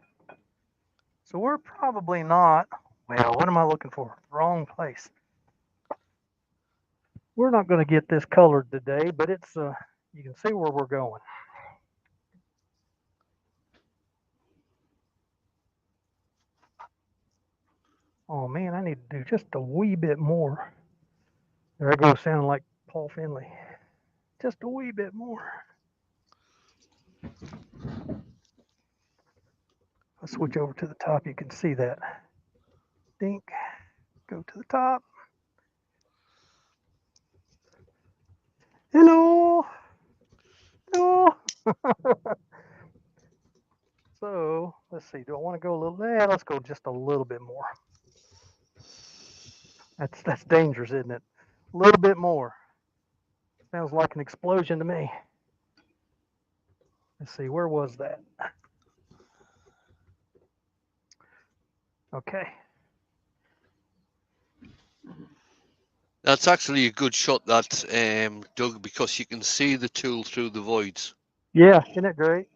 So we're probably not. Well, what am I looking for? Wrong place. We're not going to get this colored today, but it's you can see where we're going. Oh man, I need to do just a wee bit more. There I go, sounding like Paul Finley. Just a wee bit more. I'll switch over to the top. You can see that. Dink. Go to the top. Hello. Hello. So let's see. Do I want to go a little? Yeah, let's go just a little bit more. That's dangerous, isn't it? A little bit more. Sounds like an explosion to me. Let's see. Where was that? Okay. That's actually a good shot, that, Doug, because you can see the tool through the voids. Yeah, isn't it great?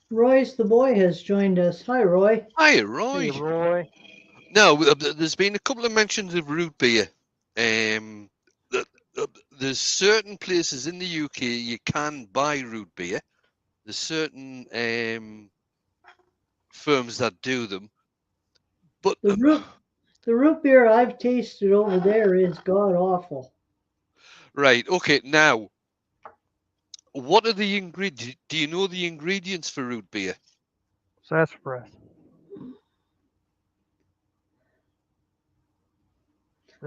Royce the boy has joined us. Hi, Roy. Hi, Hey, Roy. Roy. Now, there's been a couple of mentions of root beer. There's certain places in the UK you can buy root beer. There's certain firms that do them. But The root beer I've tasted over there is god awful. right, okay. Now, what are the ingredients? Do you know the ingredients for root beer? Sassafras.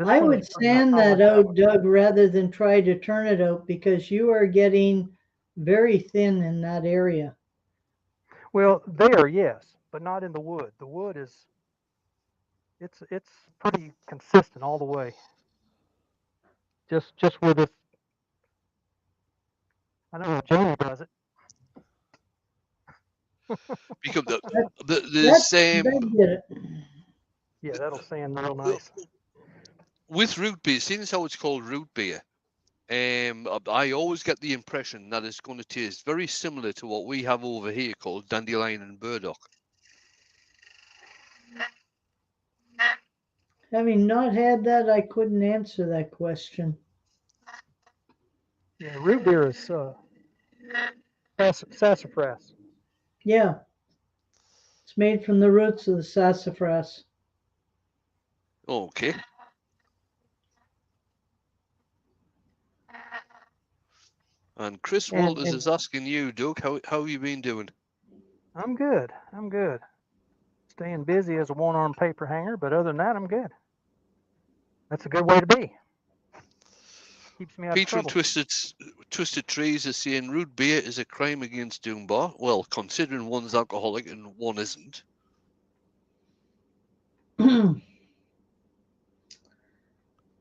I would sand that out, Doug, rather than try to turn it out because you are getting very thin in that area. Well, there, yes, but not in the wood. The wood is it's pretty consistent all the way. Just with this, I know Jamie does it. Because That's there's Doug did it. Yeah, that'll sand real nice. with root beer, seeing as how it's called root beer, I always get the impression that it's going to taste very similar to what we have over here called dandelion and burdock. Having not had that, I couldn't answer that question. Yeah, root beer is sassafras. Yeah, it's made from the roots of the sassafras. Okay. And Chris Walters is asking you, Doug, how you been doing? I'm good. I'm good. Staying busy as a one-armed paper hanger, but other than that, I'm good. That's a good way to be. Keeps me out Peter of and trouble. Twisted Trees is saying root beer is a crime against Dunbar. Well, considering one's alcoholic and one isn't.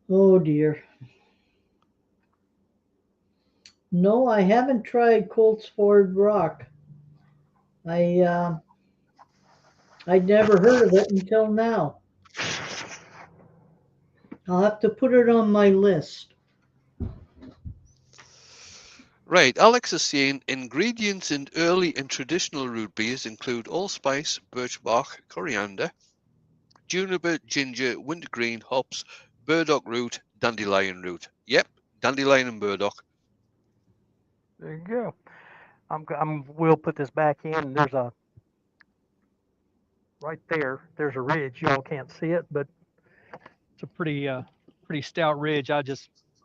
Oh dear. No, I haven't tried Coltsford Rock. I'd never heard of it until now. I'll have to put it on my list. Right, Alex is saying ingredients in early and traditional root beers include allspice, birch bark, coriander, juniper, ginger, wintergreen, hops, burdock root, dandelion root. Yep, dandelion and burdock. There you go. We'll put this back in. There's a right there. There's a ridge. Y'all can't see it, but it's a pretty stout ridge. I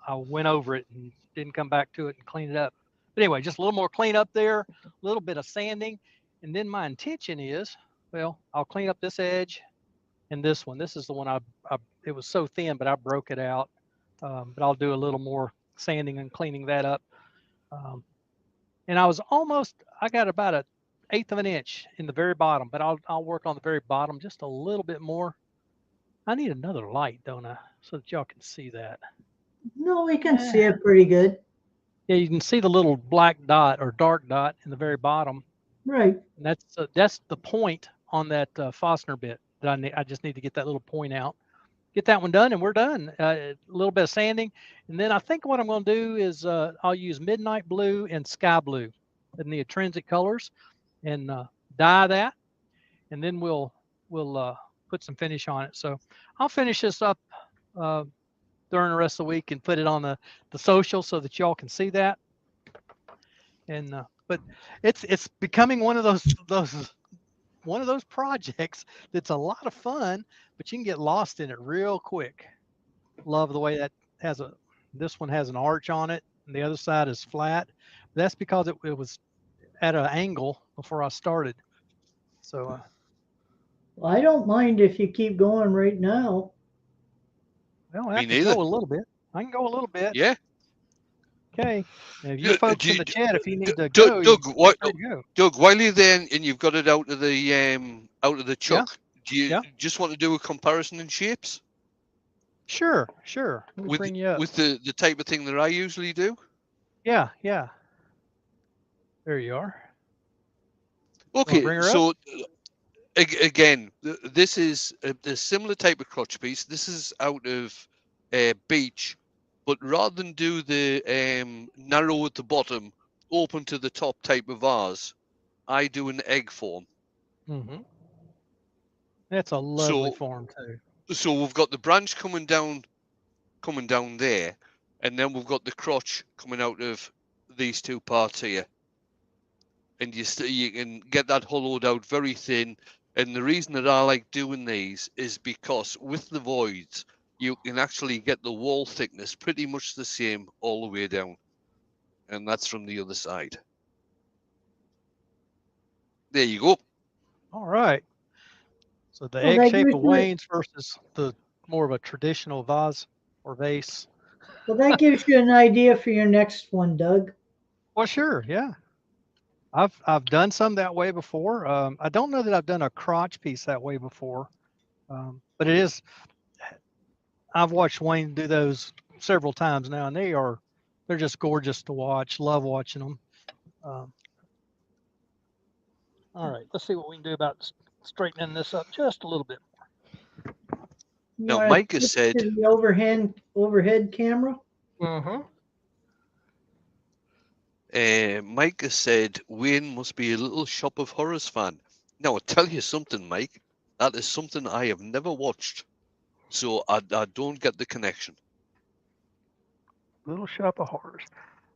went over it and didn't come back to it and clean it up. But anyway, just a little more cleanup there, a little bit of sanding, and then my intention is, well, I'll clean up this edge and this one. This is the one it was so thin, but I broke it out. But I'll do a little more sanding and cleaning that up. And I got about an eighth of an inch in the very bottom, but I'll work on the very bottom just a little bit more. I need another light, don't I, so that y'all can see that. No, we can see it pretty good. Yeah, you can see the little black dot or dark dot in the very bottom. Right. And that's the point on that Fosner bit that I just need to get that little point out. Get that one done, and we're done. A little bit of sanding, and then I think what I'm going to do is I'll use midnight blue and sky blue in the intrinsic colors, and dye that, and then we'll put some finish on it. So I'll finish this up during the rest of the week and put it on the social so that y'all can see that. And but it's becoming one of those projects that's a lot of fun, but you can get lost in it real quick. Love the way that this one has an arch on it and the other side is flat. That's because it was at an angle before I started. So I don't mind if you keep going right now. well, I can go a little bit. I can go a little bit. Yeah. Okay. Now, you folks in the chat, if you need to go, Doug, while you're there and you've got it out of the chuck, do you just want to do a comparison in shapes? Sure. Let me bring you up. With the type of thing that I usually do? Yeah. There you are. Okay, so Again, this is a similar type of crotch piece. This is out of beech, but rather than do the narrow at the bottom, open to the top type of vase, I do an egg form. Mm-hmm. That's a lovely form too. So we've got the branch coming down there, and then we've got the crotch coming out of these two parts here. And you can get that hollowed out very thin. And the reason that I like doing these is because with the voids, you can actually get the wall thickness pretty much the same all the way down. And that's from the other side. There you go. All right. So the Well, egg that shape gives of you, wains versus the more of a traditional vase or vase. well, that gives you an idea for your next one, Doug. Well, sure, yeah. I've done some that way before. I don't know that I've done a crotch piece that way before, but it is. I've watched Wayne do those several times now, and they're just gorgeous to watch. Love watching them. Um, all right, let's see what we can do about straightening this up just a little bit. You Now, want Mike to has switch said, to the overhead camera? Mm-hmm. Mike has said, Wayne must be a little Shop of Horrors fan. Now, I'll tell you something, Mike. That is something I have never watched. So I don't get the connection. Little Shop of Horrors.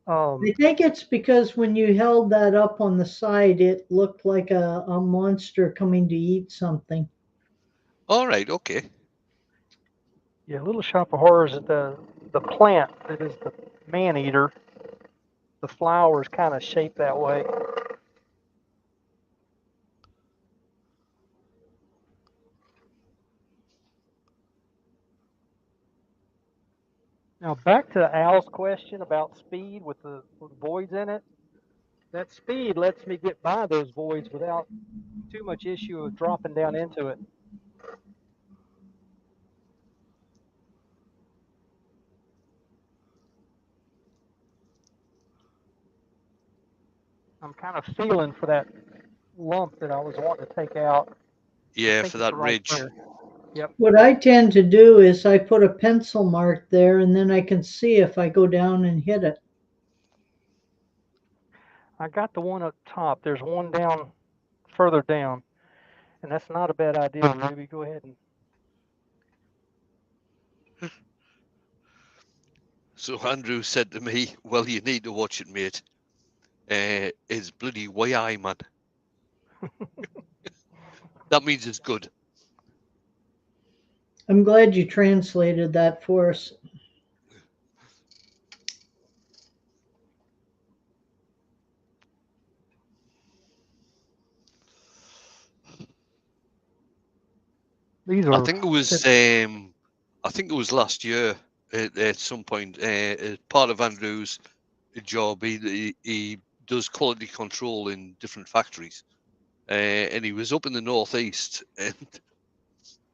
I think it's because when you held that up on the side, it looked like a monster coming to eat something. All right, okay. Yeah, Little Shop of Horrors is the plant that is the man eater. The flower is kind of shaped that way. Now back to Al's question about speed with the voids in it. That speed lets me get by those voids without too much issue of dropping down into it. I'm kind of feeling for that lump that I was wanting to take out. Yeah, I think for it's that right ridge. there. Yep. What I tend to do is I put a pencil mark there and then I can see if I go down and hit it. I got the one up top. There's one down further down, and that's not a bad idea, Ruby. Go ahead and. So Andrew said to me, well, you need to watch it, mate. It's bloody way man. That means it's good. I'm glad you translated that for us. These I are. think it was last year at some point. As part of Andrew's job, he does quality control in different factories, and he was up in the northeast, and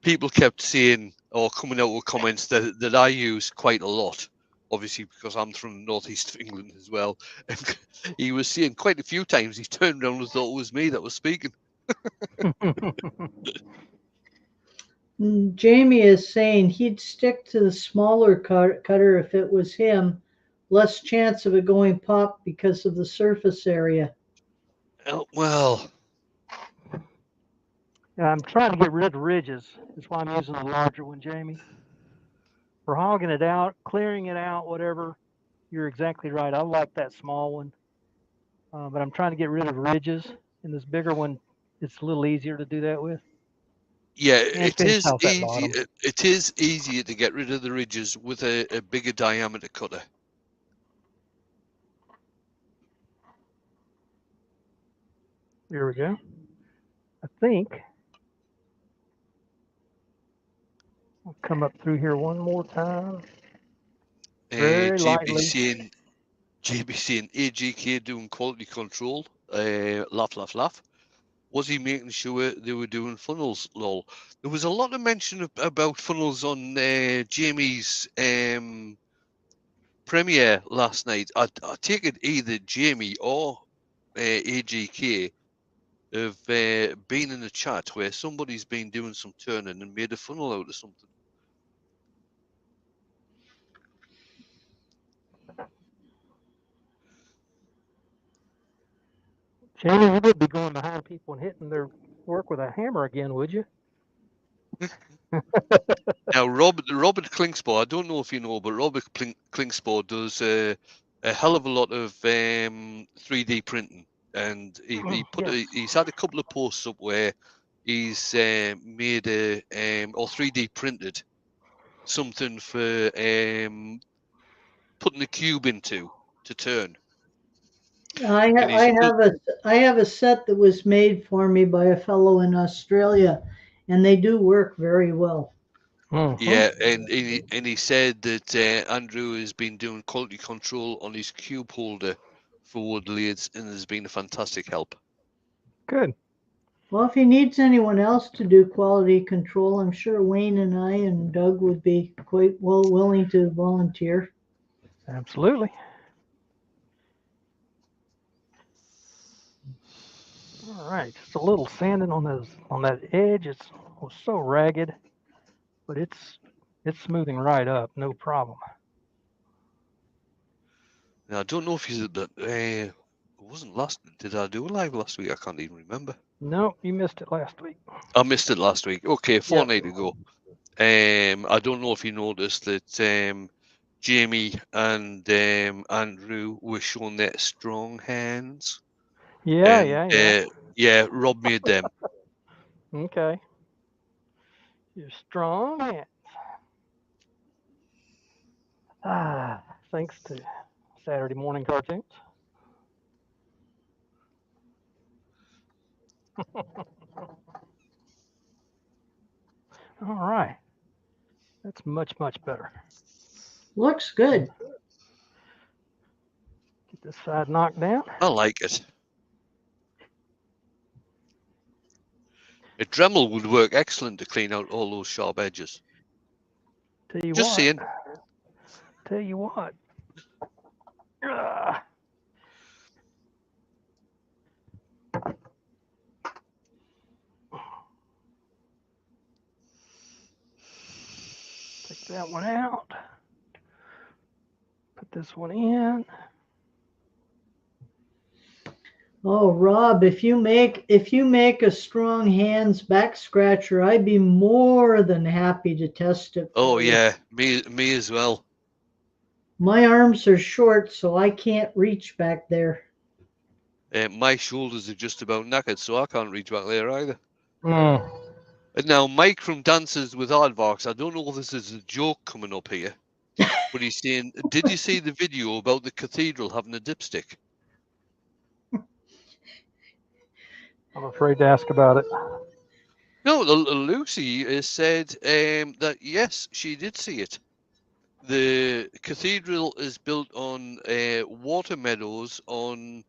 people kept saying or coming out with comments that I use quite a lot. Obviously, because I'm from the northeast of England as well. And he was saying quite a few times he turned around and thought it was me that was speaking. Jamie is saying he'd stick to the smaller cutter if it was him. Less chance of it going pop because of the surface area. Well, I'm trying to get rid of the ridges. That's why I'm using the larger one, Jamie. For hogging it out, clearing it out, whatever. You're exactly right. I like that small one, but I'm trying to get rid of ridges. And this bigger one, it's a little easier to do that with. yeah, And it finish is off that easy. bottom. It is easier to get rid of the ridges with a bigger diameter cutter. Here we go. I think I'll come up through here one more time. Very lightly. JB saying AGK doing quality control. Laugh, laugh, laugh. Was he making sure they were doing funnels? Lol. There was a lot of mention about funnels on Jamie's premiere last night. I take it either Jamie or AGK have been in a chat where somebody's been doing some turning and made a funnel out of something. Jamie, you would be going behind people and hitting their work with a hammer again, would you? Now, Robert Klingsbo, I don't know if you know, but Robert Klingsbo does a hell of a lot of 3D printing, and he's had a couple of posts up where he's made a or 3D printed something for putting a cube into to turn. I have a set that was made for me by a fellow in Australia, and they do work very well. Mm-hmm. Yeah, and he said that Andrew has been doing quality control on his cube holder for wood lathes, and has been a fantastic help. Good. Well, if he needs anyone else to do quality control, I'm sure Wayne and I and Doug would be quite willing to volunteer. Absolutely. All right, just a little sanding on that edge. It was so ragged, but it's smoothing right up, no problem. Now, I don't know if he's it wasn't last. Did I do a live last week? I can't even remember. No, you missed it last week. I missed it last week. Okay, fortnight ago. I don't know if you noticed that Jamie and Andrew were showing their strong hands. Yeah. Yeah, Rob made them. Okay. You're strong hands. Thanks to Saturday morning cartoons. All right. That's much better. Looks good. Get this side knocked down. I like it. A Dremel would work excellent to clean out all those sharp edges. Tell you Just what. saying. Tell you what. Take that one out. Put this one in. Oh, Rob, if you make a strong hands back scratcher, I'd be more than happy to test it. Oh yeah, me as well. My arms are short, so I can't reach back there. My shoulders are just about knackered, so I can't reach back there either. Mm. And now Mike from Dances with Aardvarks, I don't know if this is a joke coming up here, but he's saying, did you see the video about the cathedral having a dipstick? I'm afraid to ask about it. No, Lucy has said that yes, she did see it. The cathedral is built on water meadows on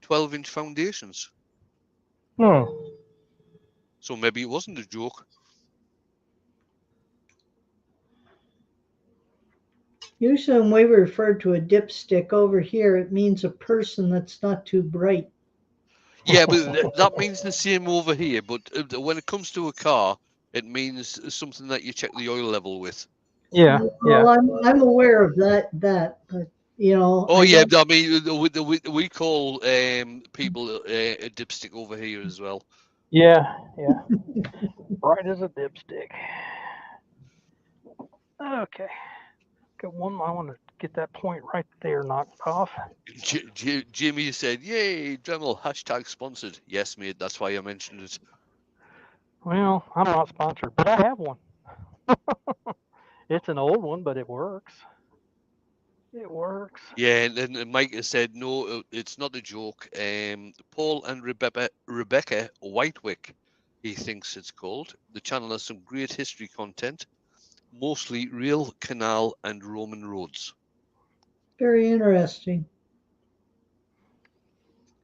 12-inch foundations. So maybe it wasn't a joke. Usually when we refer to a dipstick over here, it means a person that's not too bright. Yeah, but that means the same over here. But when it comes to a car, it means something that you check the oil level with. Yeah. Well, I'm aware of that, but you know. Oh yeah, I mean, we call people a dipstick over here as well. Yeah. Bright as a dipstick. Okay. Got one. I want to get that point right there knocked off. Jimmy said, "Yay, Dremel # sponsored." Yes, mate. That's why I mentioned it. Well, I'm not sponsored, but I have one. It's an old one, but it works. It works. Yeah, and Mike has said, no, it's not a joke. Paul and Rebecca Whitewick, he thinks it's called. The channel has some great history content, mostly real canal and Roman roads. Very interesting.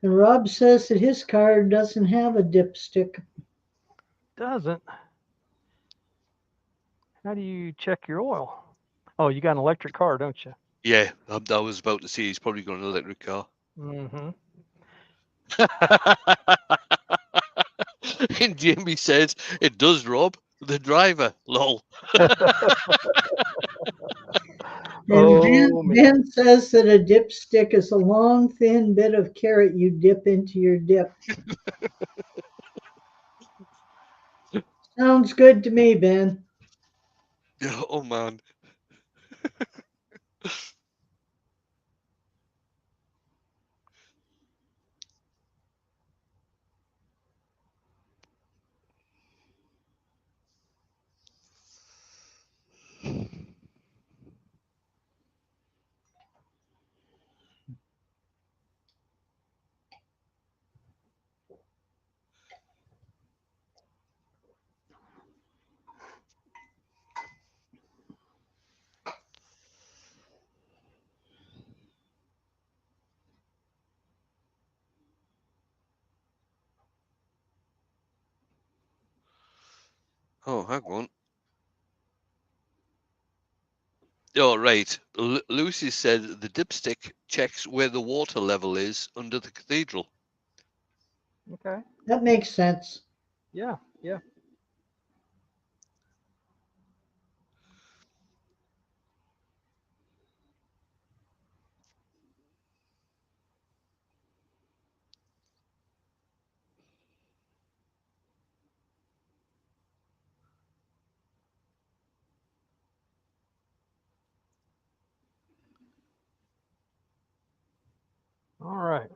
And Rob says that his car doesn't have a dipstick. Doesn't. How do you check your oil? Oh, you got an electric car, don't you? Yeah, I was about to say he's probably got an electric car. Mm-hmm. And Jamie says, it does, Rob. The driver, lol. And Oh, man. Ben says that a dipstick is a long, thin bit of carrot you dip into your dip. Sounds good to me, Ben. Oh, man. Oh, hang on. Oh, right. Lucy said the dipstick checks where the water level is under the cathedral. Okay. That makes sense. Yeah. Yeah. All right.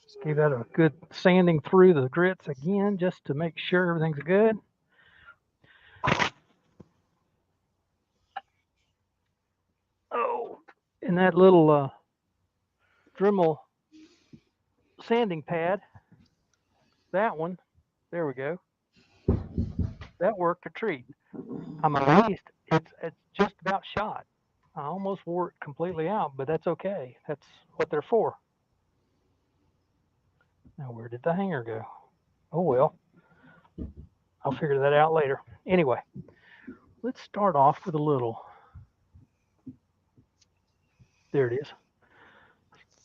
Just give that a good sanding through the grits again just to make sure everything's good. Oh, and that little Dremel sanding pad, that one, there we go. That worked a treat. I'm amazed. It's just about shot. I almost wore it completely out, but that's okay. That's what they're for. Now, where did the hanger go? Oh well, I'll figure that out later. Anyway, let's start off with a little. There it is.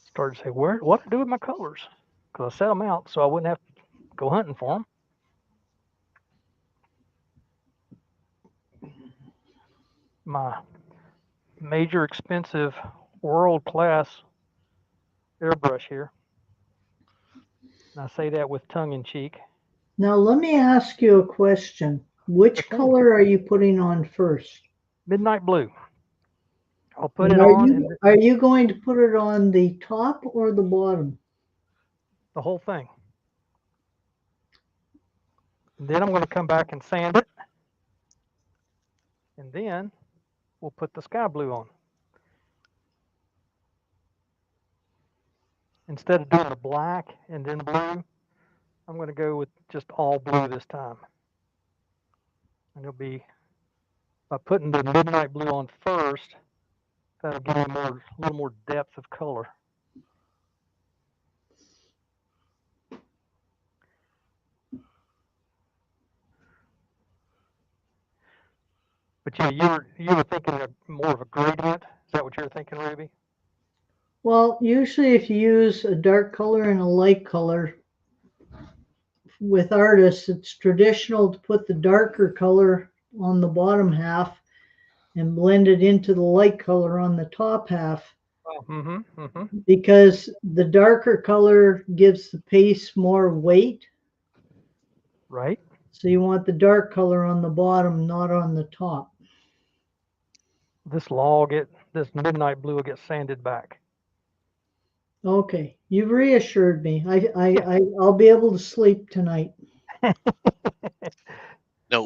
Started to say, what to do with my colors? Because I set them out so I wouldn't have to go hunting for them. My major expensive world class airbrush here. And I say that with tongue in cheek. Now, let me ask you a question. Which Okay. color are you putting on first? Midnight blue. I'll put And it on and are you going to put it on the top or the bottom? the whole thing. And then I'm going to come back and sand it. And then we'll put the sky blue on. Instead of doing the black and then blue, I'm going to go with just all blue this time. And it'll be, by putting the midnight blue on first, that'll give me a little more depth of color. But yeah, you were thinking of more of a gradient. Is that what you're thinking, Ruby? Well, usually if you use a dark color and a light color, with artists, it's traditional to put the darker color on the bottom half and blend it into the light color on the top half. Because the darker color gives the paste more weight. Right. So you want the dark color on the bottom, not on the top. This midnight blue will get sanded back. Okay, you've reassured me. I'll be able to sleep tonight. Now,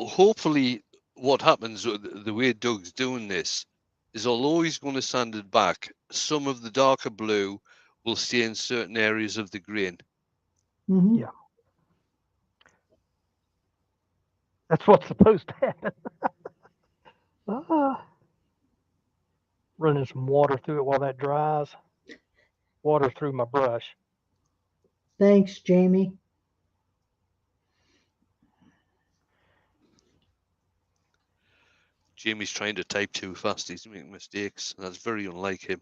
hopefully, what happens the way Doug's doing this is, although he's going to sand it back, some of the darker blue will stay in certain areas of the grain. Mm-hmm. Yeah. That's what's supposed to happen. Running some water through it while that dries. Water through my brush. Thanks, Jamie. Jamie's trying to type too fast. He's making mistakes. That's very unlike him.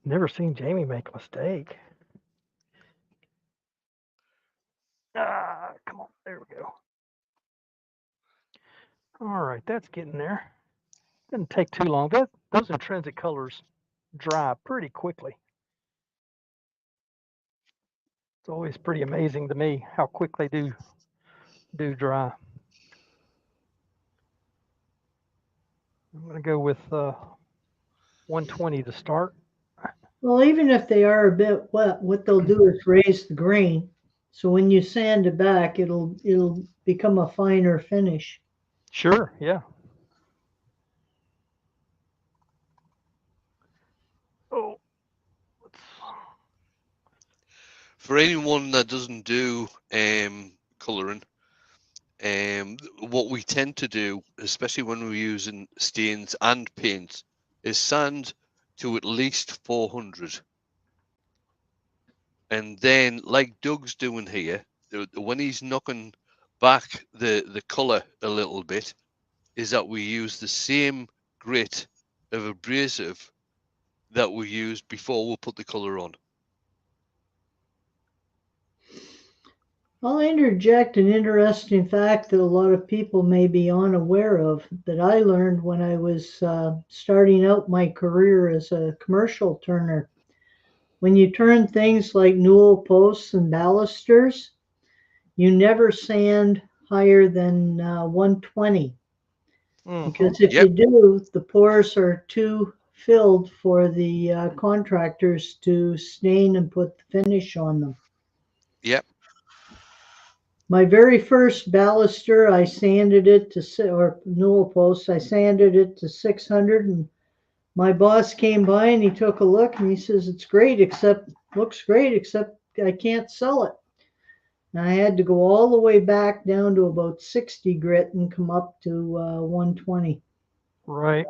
Never seen Jamie make a mistake. Come on, there we go. All right, that's getting there. Doesn't take too long. Those intrinsic colors dry pretty quickly. It's always pretty amazing to me how quick they do dry. I'm going to go with 120 to start. Well, even if they are a bit wet, what they'll do is raise the grain. So when you sand it back, it'll become a finer finish. Sure, yeah. Oh, For anyone that doesn't do colouring, what we tend to do, especially when we're using stains and paints, is sand to at least 400. And then, like Doug's doing here, when he's knocking back the colour a little bit, is that we use the same grit of abrasive that we used before we put the colour on. I'll interject an interesting fact that a lot of people may be unaware of that I learned when I was starting out my career as a commercial turner. When you turn things like newel posts and balusters, you never sand higher than 120. Because if you Yep. do, the pores are too filled for the contractors to stain and put the finish on them. Yep. My very first baluster, I sanded it to, or newel post, I sanded it to 600, and my boss came by and he took a look and he says, "It's great, looks great, except I can't sell it." And I had to go all the way back down to about 60 grit and come up to 120. right.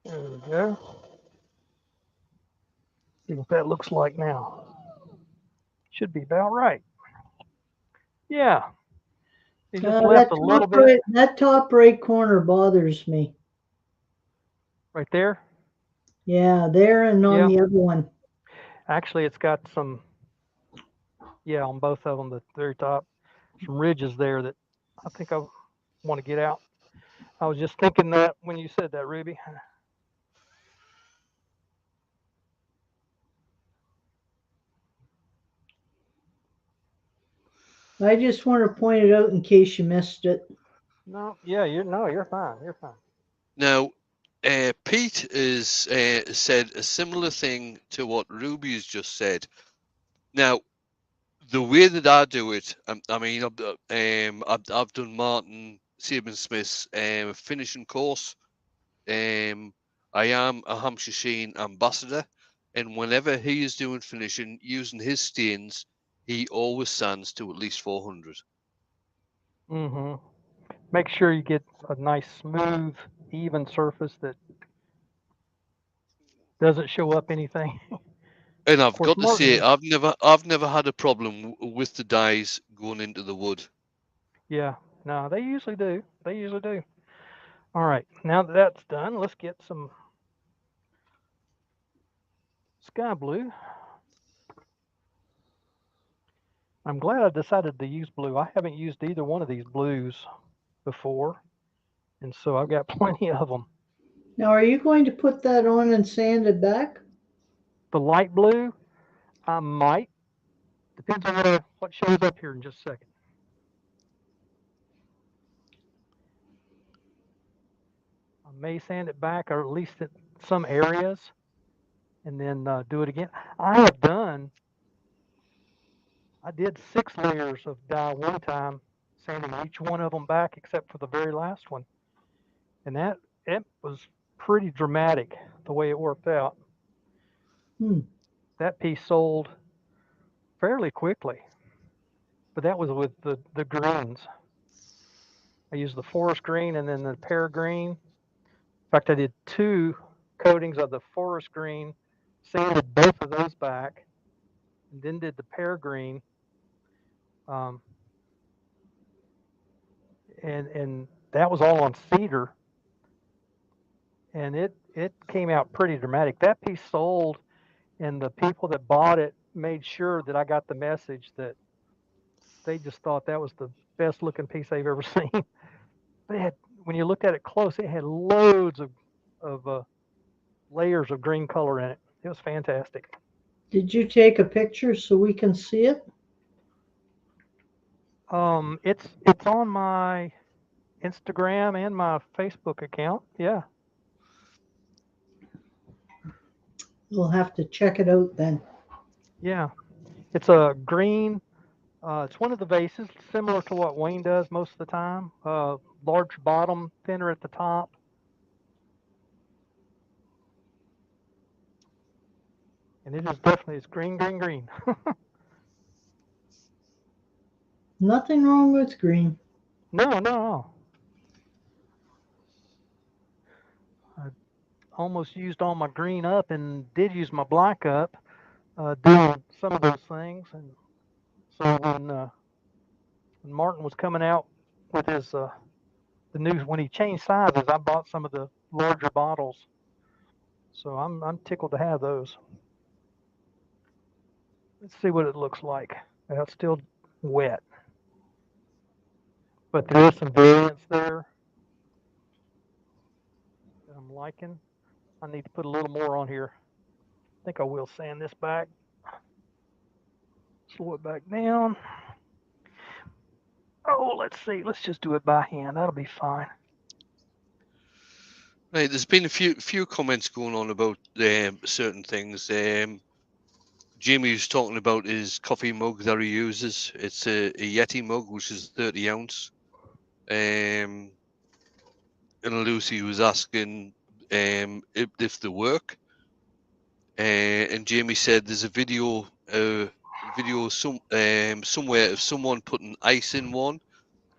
There we go. See what that looks like now. Should be about right. Yeah. You just left a little bit That top right corner bothers me. right there. Yeah, there and on Yeah. the other one. Actually, it's got some, yeah, on both of them, the very top, some ridges there that I think I want to get out. I was just thinking that when you said that, Ruby. I just want to point it out in case you missed it. No, yeah, you're fine. You're fine. Now, Pete has said a similar thing to what Ruby has just said. Now, the way that I do it, I mean, I've done Martin Saban Smith's finishing course. I am a Hampshire Sheen ambassador, and whenever he is doing finishing using his stains, he always sands to at least 400. Mm-hmm. Make sure you get a nice, smooth, even surface that doesn't show up anything. And Of I've course, got to say, Martin. I've never had a problem with the dyes going into the wood. Yeah, no, they usually do. They usually do. All right, now that that's done, let's get some sky blue. I'm glad I decided to use blue. I haven't used either one of these blues before, and so I've got plenty of them. Now, are you going to put that on and sand it back? The light blue, I might. Depends on what shows up here in just a second. I may sand it back, or at least at some areas, and then do it again. I did 6 layers of dye one time, sanding each one of them back except for the very last one, and it was pretty dramatic the way it worked out. Hmm. That piece sold fairly quickly, but that was with the greens. I used the forest green and then the pear green. In fact, I did 2 coatings of the forest green, sanded both of those back, and then did the pear green. Um, and that was all on cedar. and it came out pretty dramatic. That piece sold, and the people that bought it made sure that I got the message that they just thought that was the best looking piece they've ever seen. They had, when you looked at it close, it had loads of layers of green color in it. It was fantastic. Did you take a picture so we can see it? It's on my Instagram and my Facebook account. Yeah. We'll have to check it out then. Yeah. It's a green. It's one of the vases, similar to what Wayne does most of the time. Large bottom, thinner at the top. And it is definitely, it's green, green, green. Nothing wrong with green. No, no. I almost used all my green up and did use my black up doing some of those things. And so when Martin was coming out with his the news, when he changed sizes, I bought some of the larger bottles. So I'm tickled to have those. Let's see what it looks like. It's still wet, but there is some variance there that I'm liking. I need to put a little more on here. I think I will sand this back, slow it back down. Oh, let's see. Let's just do it by hand. That'll be fine. Right, there's been a few comments going on about certain things. Jamie was talking about his coffee mug that he uses. It's a Yeti mug, which is 30 ounce. And Lucy was asking if they work. And Jamie said there's a video somewhere of someone putting ice in one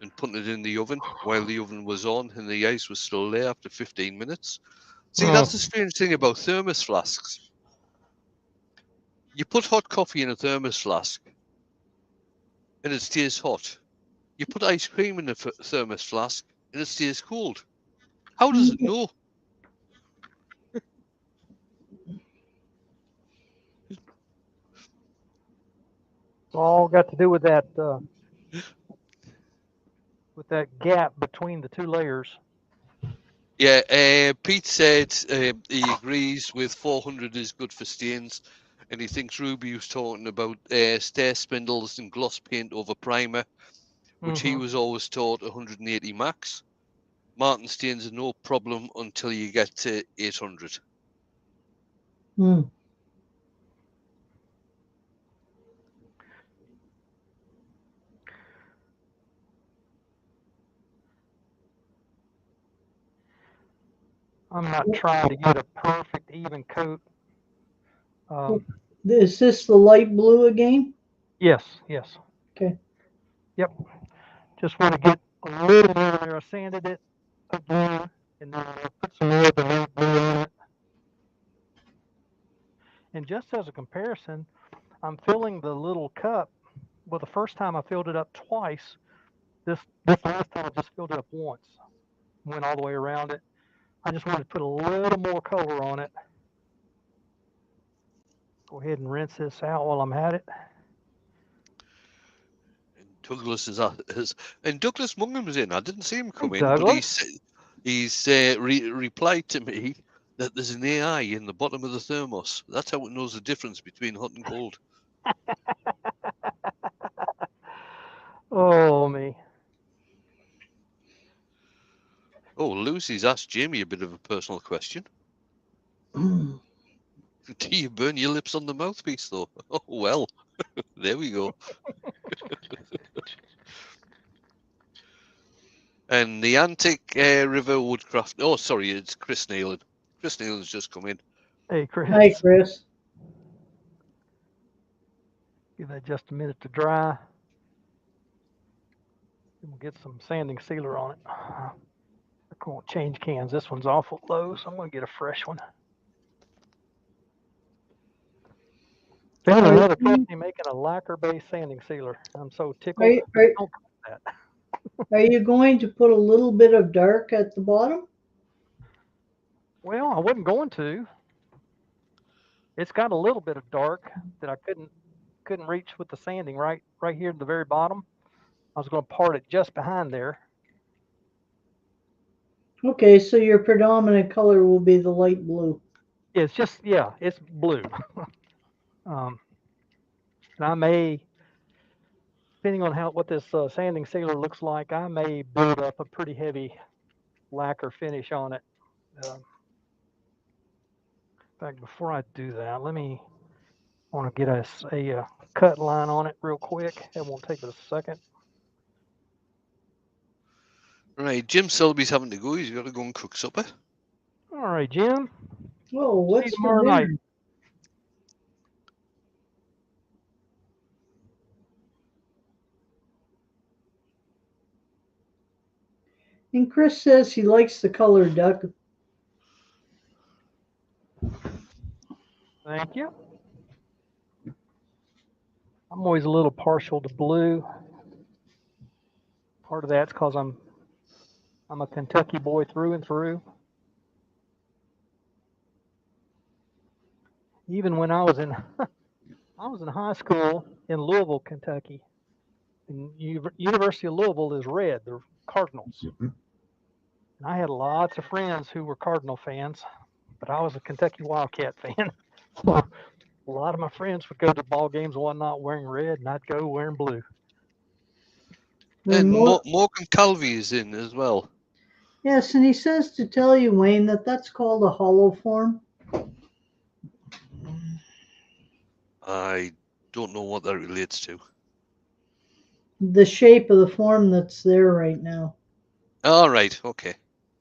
and putting it in the oven while the oven was on, and the ice was still there after 15 minutes. See, that's the strange thing about thermos flasks. You put hot coffee in a thermos flask, and it stays hot. You put ice cream in a thermos flask, and it stays cold. How does it know? It's all got to do with that gap between the two layers. Yeah, Pete said he agrees with 400 is good for stains, and he thinks Ruby was talking about stair spindles and gloss paint over primer, which he was always taught 180 max. Martin stains are no problem until you get to 800. I'm not trying to get a perfect even coat. Is this the light blue again? Yes, yes. Okay. Yep. Just want to get a little more there. I sanded it again, and then I put some more of the light blue on it. And just as a comparison, I'm filling the little cup. Well, the first time I filled it up twice. This last time I just filled it up once. Went all the way around it. I just wanted to put a little more color on it. Go ahead and rinse this out while I'm at it. And Douglas and Douglas Mungan was in. I didn't see him come in, Douglas. but he's replied to me that there's an AI in the bottom of the thermos. That's how it knows the difference between hot and cold. Oh, me. Oh, Lucy's asked Jamie a bit of a personal question. Do you burn your lips on the mouthpiece, though? Oh, well, there we go. And the Antique River Woodcraft. Oh, sorry, it's Chris Nealon. Chris Nealon's just come in. Hey, Chris. Hi, Chris. Give that just a minute to dry. We'll get some sanding sealer on it. I won't change cans. This one's awful low, so I'm going to get a fresh one. Found another company making a lacquer-based sanding sealer. I'm so tickled. Are you going to put a little bit of dark at the bottom? Well, I wasn't going to. It's got a little bit of dark that I couldn't reach with the sanding right here at the very bottom. I was going to part it just behind there. Okay, so your predominant color will be the light blue. It's just it's blue. um, and I may, depending on what this sanding sealer looks like, I may build up a pretty heavy lacquer finish on it. In fact, before I do that, I want to get a cut line on it real quick. It won't take but a second. Right, Jim Selby's having to go. He's got to go and cook supper. All right, Jim. Whoa, See you what's for tomorrow night. dinner? And Chris says he likes the color duck. Thank you. I'm always a little partial to blue. Part of that's because I'm a Kentucky boy through and through. Even when I was in high school in Louisville, Kentucky, and University of Louisville is red. They're Cardinals. And I had lots of friends who were Cardinal fans, but I was a Kentucky Wildcat fan. So a lot of my friends would go to ball games and whatnot wearing red, and I'd go wearing blue. And Morgan Calvi is in as well. Yes, and he says to tell you, Wayne, that that's called a hollow form. I don't know what that relates to. The shape of the form that's there right now. All right, okay.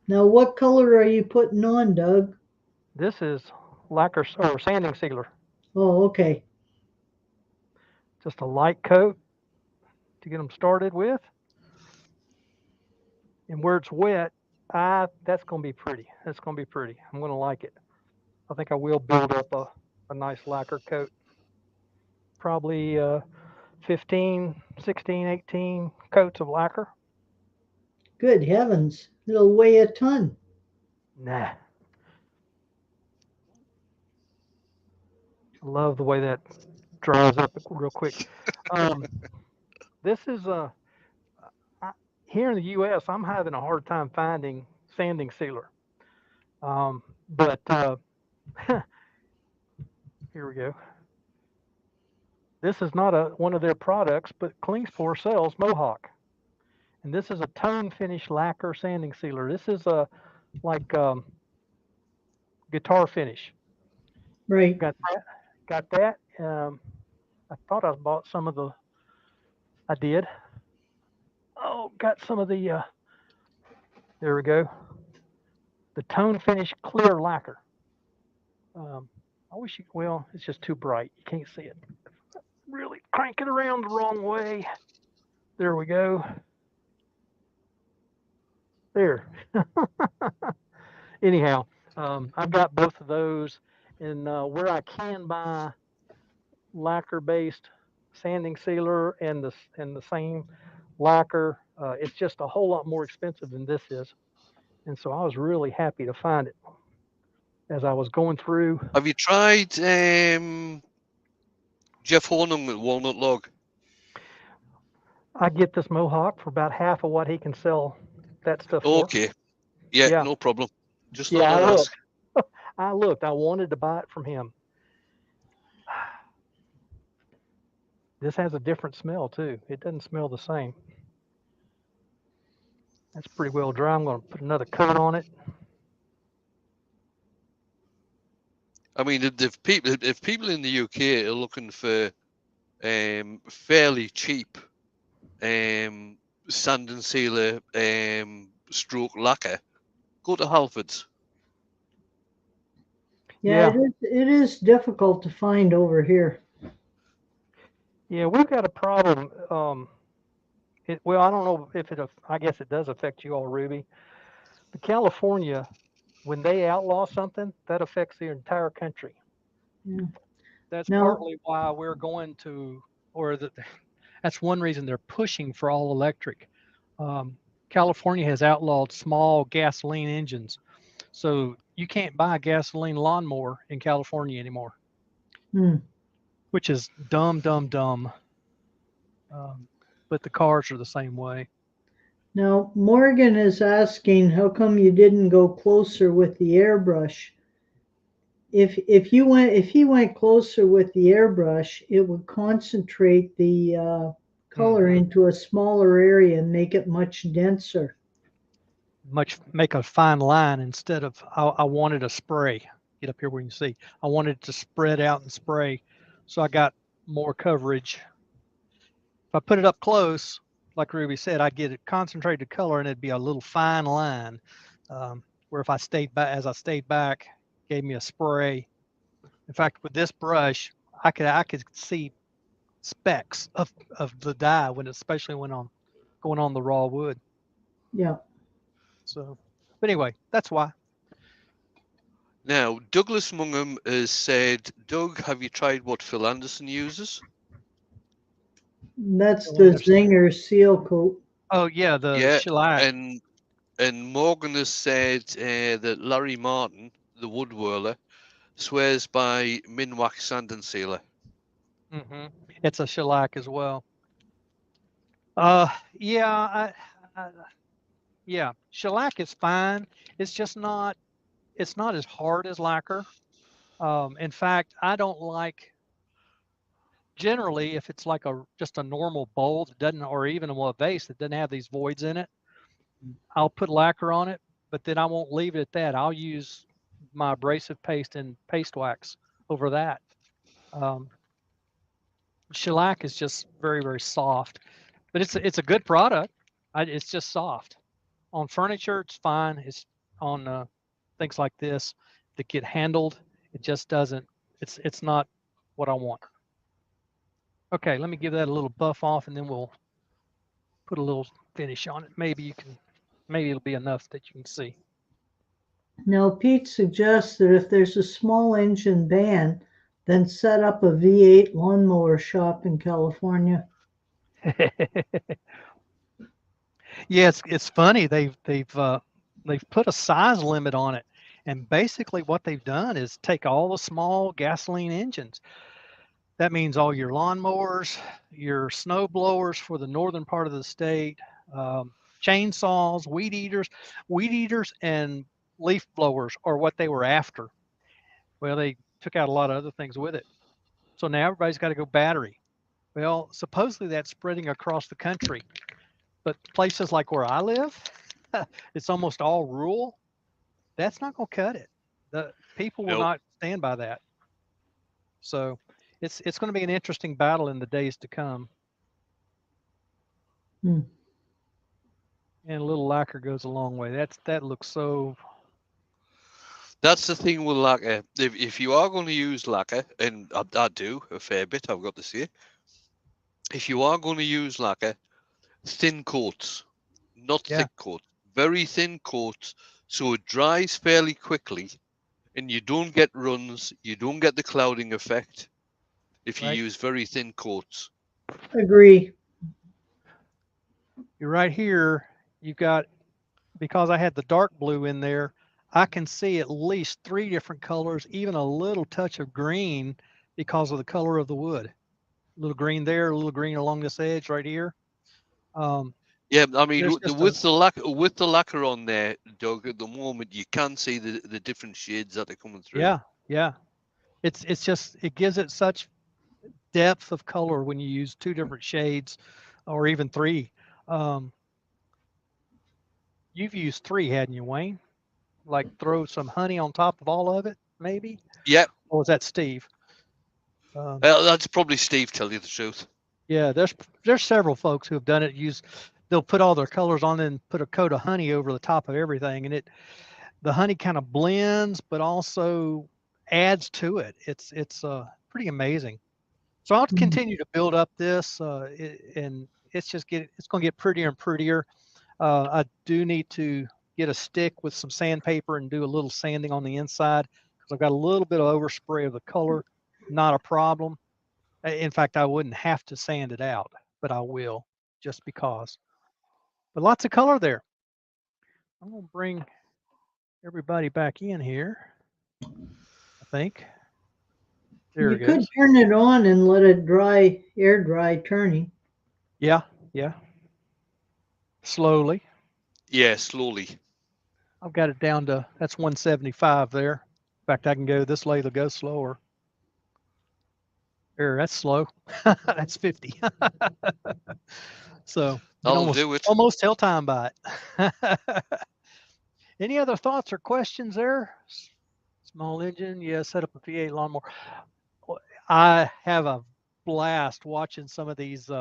Now, what color are you putting on, Doug? This is lacquer or sanding sealer. Oh, okay. Just a light coat to get them started with. And where it's wet, that's going to be pretty. That's going to be pretty. I'm going to like it. I think I will build up a nice lacquer coat. Probably 15, 16, 18 coats of lacquer. Good heavens. It'll weigh a ton. Nah. I love the way that dries up real quick. This is here in the U.S., I'm having a hard time finding sanding sealer. But here we go. This is not one of their products, but Klingspor sells Mohawk. And this is a tone finish lacquer sanding sealer. This is like guitar finish. Right. Got that. I thought I bought some of the. I did. Oh, got some of the. There we go. The tone finish clear lacquer. I wish you. Well, it's just too bright. You can't see it. Really crank it around the wrong way. There we go. There. Anyhow, I've got both of those, and where I can buy lacquer-based sanding sealer and the same lacquer, it's just a whole lot more expensive than this is, and so I was really happy to find it as I was going through. Have you tried Jeff Hornung with Walnut Log? I get this Mohawk for about half of what he can sell that stuff for. Okay. Yeah, no problem. Just yeah, thought I'd ask. I looked. I wanted to buy it from him. This has a different smell too. It doesn't smell the same. That's pretty well dry. I'm going to put another coat on it. I mean, if people in the UK are looking for fairly cheap sand and sealer stroke lacquer, go to Halfords. Yeah, it is difficult to find over here. Yeah, we've got a problem. Well, I don't know if I guess it does affect you all, Ruby. But California, when they outlaw something, that affects the entire country. Yeah. That's partly why we're going to, that's one reason they're pushing for all electric. California has outlawed small gasoline engines. So you can't buy a gasoline lawnmower in California anymore, Hmm. which is dumb, dumb, dumb. Um, but the cars are the same way. Now, Morgan is asking how come you didn't go closer with the airbrush? If he went closer with the airbrush, it would concentrate the color Hmm. into a smaller area and make it much denser. Much make a fine line instead of I wanted a spray. Get up here where you can see. I wanted to spread out and spray, so I got more coverage. If I put it up close, like Ruby said, I'd get it concentrated color and it'd be a little fine line. Where if I stayed back, as I stayed back, gave me a spray. In fact, with this brush, I could see specks of the dye when, especially when on going on the raw wood. Yeah. So, but anyway, that's why. Now, Douglas Mungham has said, Doug, have you tried what Phil Anderson uses? That's Phil the Anderson. Zinger seal coat. Oh yeah, the Yeah, shellac. and Morgan has said that Larry Martin, the wood whirler, swears by Minwax sand and sealer. Hmm. It's a shellac as well. Uh, yeah, I, yeah, shellac is fine. It's just not. It's not as hard as lacquer. In fact, I don't like generally if it's like a just a normal bowl that doesn't, or even a vase that doesn't have these voids in it. I'll put lacquer on it, but then I won't leave it at that. I'll use my abrasive paste and paste wax over that. Um, shellac is just very, very soft, but it's a good product. It's just soft. On furniture, it's fine. It's on things like this that get handled. It just doesn't. It's not what I want. Okay, let me give that a little buff off, and then we'll put a little finish on it. Maybe you can. Maybe it'll be enough that you can see. Now, Pete suggests that if there's a small engine ban, then set up a V8 lawnmower shop in California. Yeah, it's funny. They've put a size limit on it, and basically what they've done is take all the small gasoline engines. That means all your lawnmowers, your snow blowers for the northern part of the state, chainsaws, weed eaters, and leaf blowers are what they were after. Well, they took out a lot of other things with it. So now everybody's got to go battery. Well, supposedly that's spreading across the country, but places like where I live, it's almost all rural. That's not going to cut it. The people will Nope. not stand by that. So it's going to be an interesting battle in the days to come. Hmm. And a little lacquer goes a long way. That looks so. That's the thing with lacquer. If you are going to use lacquer, and I do a fair bit, I've got to say, if you are going to use lacquer, thin coats, not Yeah, thick coats, very thin coats, so it dries fairly quickly, and you don't get runs, you don't get the clouding effect if you right. use very thin coats. Agree. You're right here. You've got, because I had the dark blue in there, I can see at least three different colors, even a little touch of green because of the color of the wood. A little green there, a little green along this edge right here. Um, Yeah, I mean, there's just a, with the lacquer on there, Doug, at the moment you can see the different shades that are coming through. yeah, yeah. It's just it gives it such depth of color when you use two different shades, or even three. Um, you've used three, hadn't you, Wayne? Like throw some honey on top of all of it, maybe? Yeah, Or was that Steve? Um, that's probably Steve, tell you the truth. yeah, there's several folks who have done it. They'll put all their colors on and put a coat of honey over the top of everything, and the honey kind of blends, but also adds to it. It's pretty amazing. So I'll Hmm. continue to build up this, and it's going to get prettier and prettier. I do need to get a stick with some sandpaper and do a little sanding on the inside because I've got a little bit of overspray of the color. Not a problem. In fact, I wouldn't have to sand it out, but I will just because. But lots of color there. I'm going to bring everybody back in here. I think. There You it could goes. turn it on and let it dry, air dry turning. Yeah, yeah. Slowly. Yeah, slowly. I've got it down to that's 175 there. In fact, I can go this way to go slower. There, that's slow. That's 50. So you can That'll almost do it. almost tell time by it. Any other thoughts or questions there? Small engine, yeah. Set up a V8 lawnmower. I have a blast watching some of these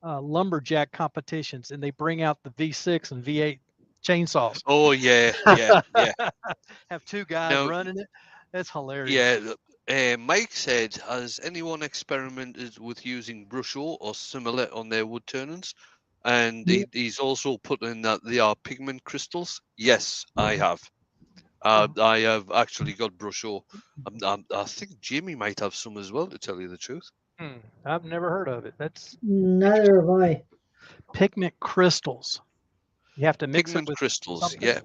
lumberjack competitions, and they bring out the V6 and V8 chainsaws. Oh yeah, yeah, yeah. Have two guys Now, running it. It's hilarious. yeah. Mike said, has anyone experimented with using brush or similar on their wood turnings? And he's also put in that they are pigment crystals. Yes, I have. I have actually got brush. I think Jimmy might have some as well, to tell you the truth. I've never heard of it. That's Neither have I. pigment crystals. You have to mix it Pigment with crystals, something. yeah.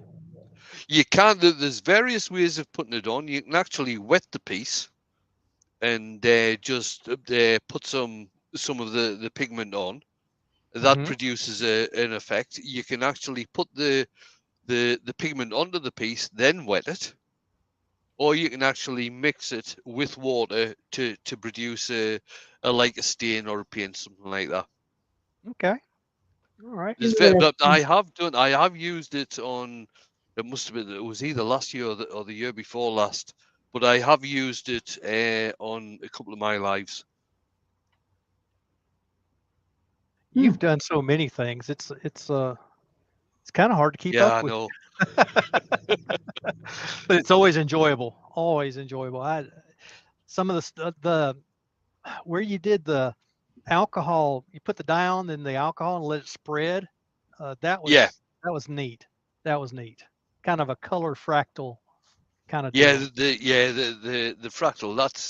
You can. There's various ways of putting it on. You can actually wet the piece and just put some of the pigment on. That produces an effect. You can actually put the pigment onto the piece, then wet it, or you can actually mix it with water to produce like a stain or a paint, something like that. Okay. All right. But I have used it on. It must have been. It was either last year or the year before last. But I have used it on a couple of my lives. You've done so many things. It's kind of hard to keep Yeah, up I with, know. but it's always enjoyable. Always enjoyable. Some of the where you did the alcohol, you put the dye on, then the alcohol and let it spread. That Yeah, was neat. That was neat. Kind of a color fractal kind of yeah, deal. the fractal. That's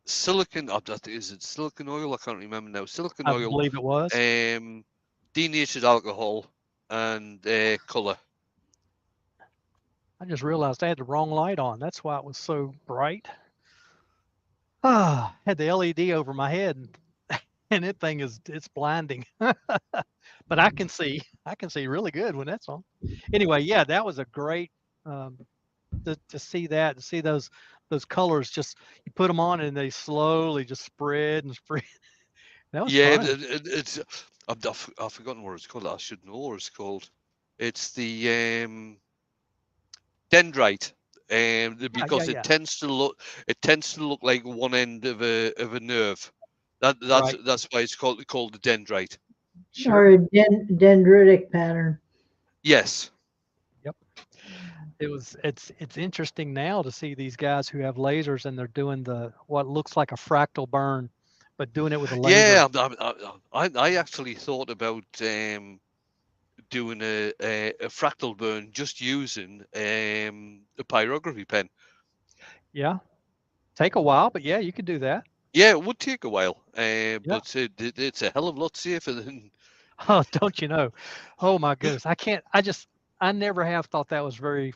silicon. Is it silicon oil? I can't remember now. Silicon I oil, believe it was. denatured alcohol, and color. I just realized I had the wrong light on. That's why it was so bright. Ah, had the LED over my head, and that thing it's blinding. But I can see. I can see really good when that's on. Anyway, yeah, that was a great to see that, to see those colors. Just you put them on and they slowly just spread and spread. That was Yeah, fun. it's. I've forgotten what it's called. I should know what it's called. It's the dendrite, because Yeah. it tends to look like one end of a nerve. Right. That's why it's called the dendrite. Or Sure. a dendritic pattern. Yes. Yep. It's interesting now to see these guys who have lasers and they're doing the what looks like a fractal burn, but doing it with a laser. Yeah, I actually thought about doing a fractal burn just using a pyrography pen. Yeah. Take a while, but yeah, you could do that. Yeah, it would take a while, Yeah. but it's a hell of a lot safer than. Oh, don't you know? Oh my goodness. I never have thought that was very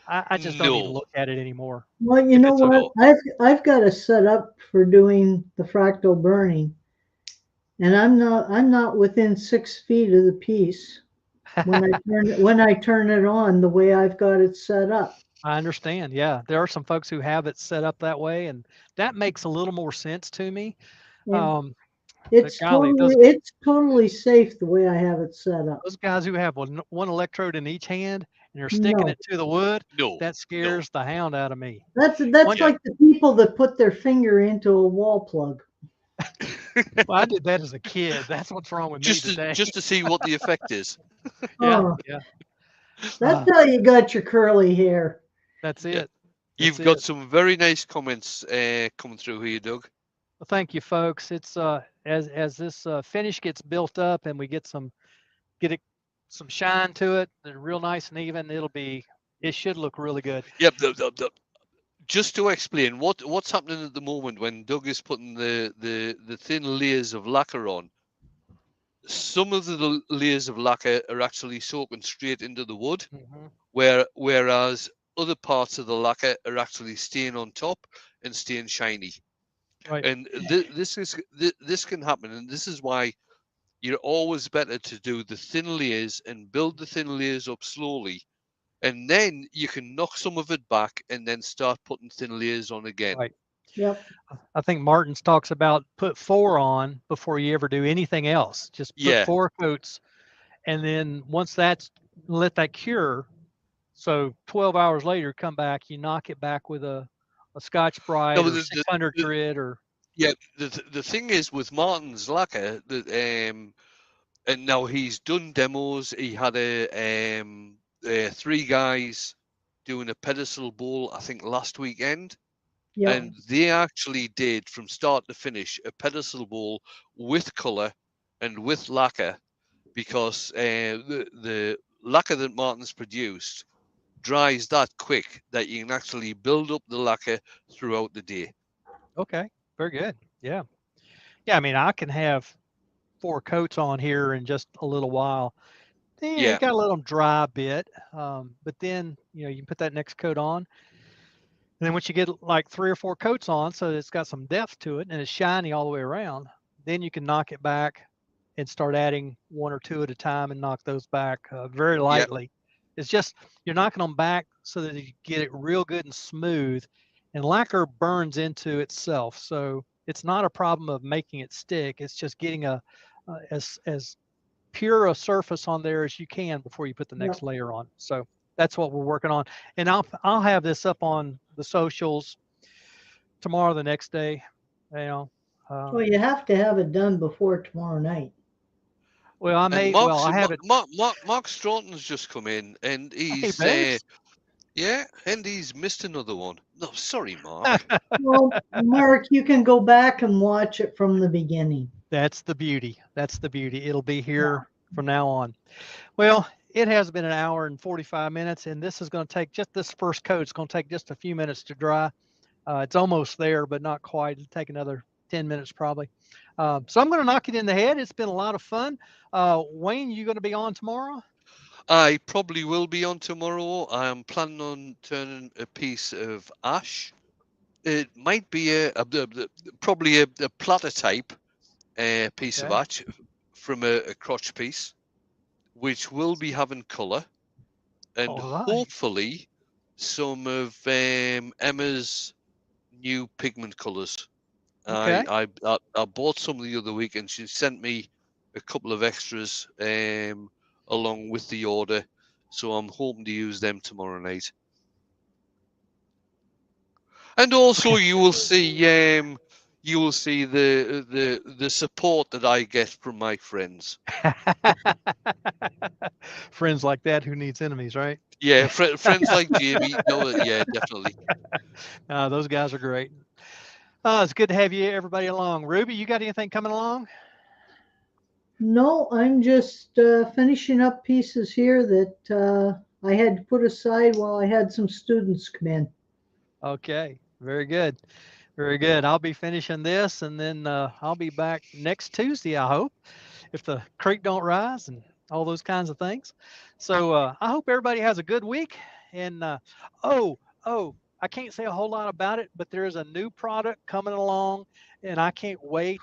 I just don't even No, look at it anymore. Well, you know it's what? not. I've got a setup for doing the fractal burning, and I'm not within 6 feet of the piece when I turn it on the way I've got it set up. I understand. Yeah. There are some folks who have it set up that way, and that makes a little more sense to me. And But golly, it's totally safe the way I have it set up. those guys who have one electrode in each hand and they're sticking No, it to the wood, No, that no. scares the hound out of me. that's One, Yeah. like the people that put their finger into a wall plug. well, I did that as a kid. That's what's wrong with me today. just to see what the effect is. Yeah. Oh, Yeah. that's how you got your curly hair. That's Yeah. it. You've That's got it. some very nice comments coming through here, Doug. Well, thank you, folks. It's as this finish gets built up and we get it some shine to it, they're real nice and even. It should look really good. Yep. Just to explain what's happening at the moment when Doug is putting the thin layers of lacquer on. some of the layers of lacquer are actually soaking straight into the wood, Mhm. whereas other parts of the lacquer are actually staying on top and staying shiny. Right. And this can happen, and this is why you're always better to do the thin layers and build the thin layers up slowly, and then you can knock some of it back and then start putting thin layers on again. Right. Yep. I think Martin's talks about put 4 on before you ever do anything else. Just put Yeah. 4 coats, and then once that's let that cure. So 12 hours later, come back, you knock it back with a Scotch No, Brite but or 600 grit or yeah, the thing is with Martin's lacquer that and now he's done demos. He had a 3 guys doing a pedestal bowl, I think last weekend, Yep. and they actually did from start to finish a pedestal bowl with color and with lacquer, because the lacquer that Martin's produced dries that quick that you can actually build up the lacquer throughout the day. okay, very good. Yeah. Yeah, I mean, I can have 4 coats on here in just a little while. Yeah, you Yeah, got to let them dry a bit. But then, you can put that next coat on. And then once you get like 3 or 4 coats on, so it's got some depth to it and it's shiny all the way around, then you can knock it back and start adding 1 or 2 at a time and knock those back very yeah, lightly. It's just you're knocking them back so that you get it real good and smooth. And lacquer burns into itself, so it's not a problem of making it stick. It's just getting as pure a surface on there as you can before you put the next Yep. layer on. So that's what we're working on. And I'll have this up on the socials tomorrow, the next day. You know, Well, you have to have it done before tomorrow night. well, and I have it. Mark Stroughton's just come in, and Hey, he's Vase. yeah, and he's missed another one. No, sorry, Mark. Well, Mark, you can go back and watch it from the beginning. That's the beauty. That's the beauty. It'll be Yeah. here from now on. Well, it has been an hour and 45 minutes, and this is going to take just this first coat. It's going to take just a few minutes to dry. It's almost there, but not quite. It'll take another 10 minutes probably. So I'm going to knock it in the head. It's been a lot of fun. Wayne, you going to be on tomorrow? I probably will be on tomorrow. I am planning on turning a piece of ash. It might be probably a platter type piece of Okay. ash from a crotch piece, which will be having colour, and All right. hopefully some of Emma's new pigment colours. Okay. I bought some the other week, and she sent me a couple of extras along with the order, so I'm hoping to use them tomorrow night. And also, you will see the support that I get from my friends. Friends like that, who needs enemies, right? Yeah, friends like Jamie. No, yeah, definitely. Those guys are great. It's good to have you, everybody, along. Ruby, you got anything coming along? No, I'm just finishing up pieces here that I had to put aside while I had some students come in. Okay, very good. Very good. I'll be finishing this, and then I'll be back next Tuesday, I hope, if the creek don't rise and all those kinds of things. So I hope everybody has a good week. And oh, I can't say a whole lot about it, but there is a new product coming along, and I can't wait.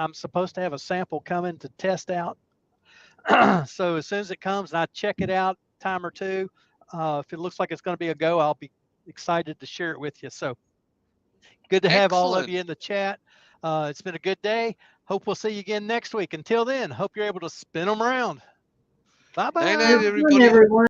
I'm supposed to have a sample coming to test out. So as soon as it comes, and I check it out, time or two. If it looks like it's going to be a go, I'll be excited to share it with you. So good to have all of Excellent. you in the chat. It's been a good day. Hope we'll see you again next week. Until then, hope you're able to spin them around. Bye Night bye. night, Have fun, everybody. everyone.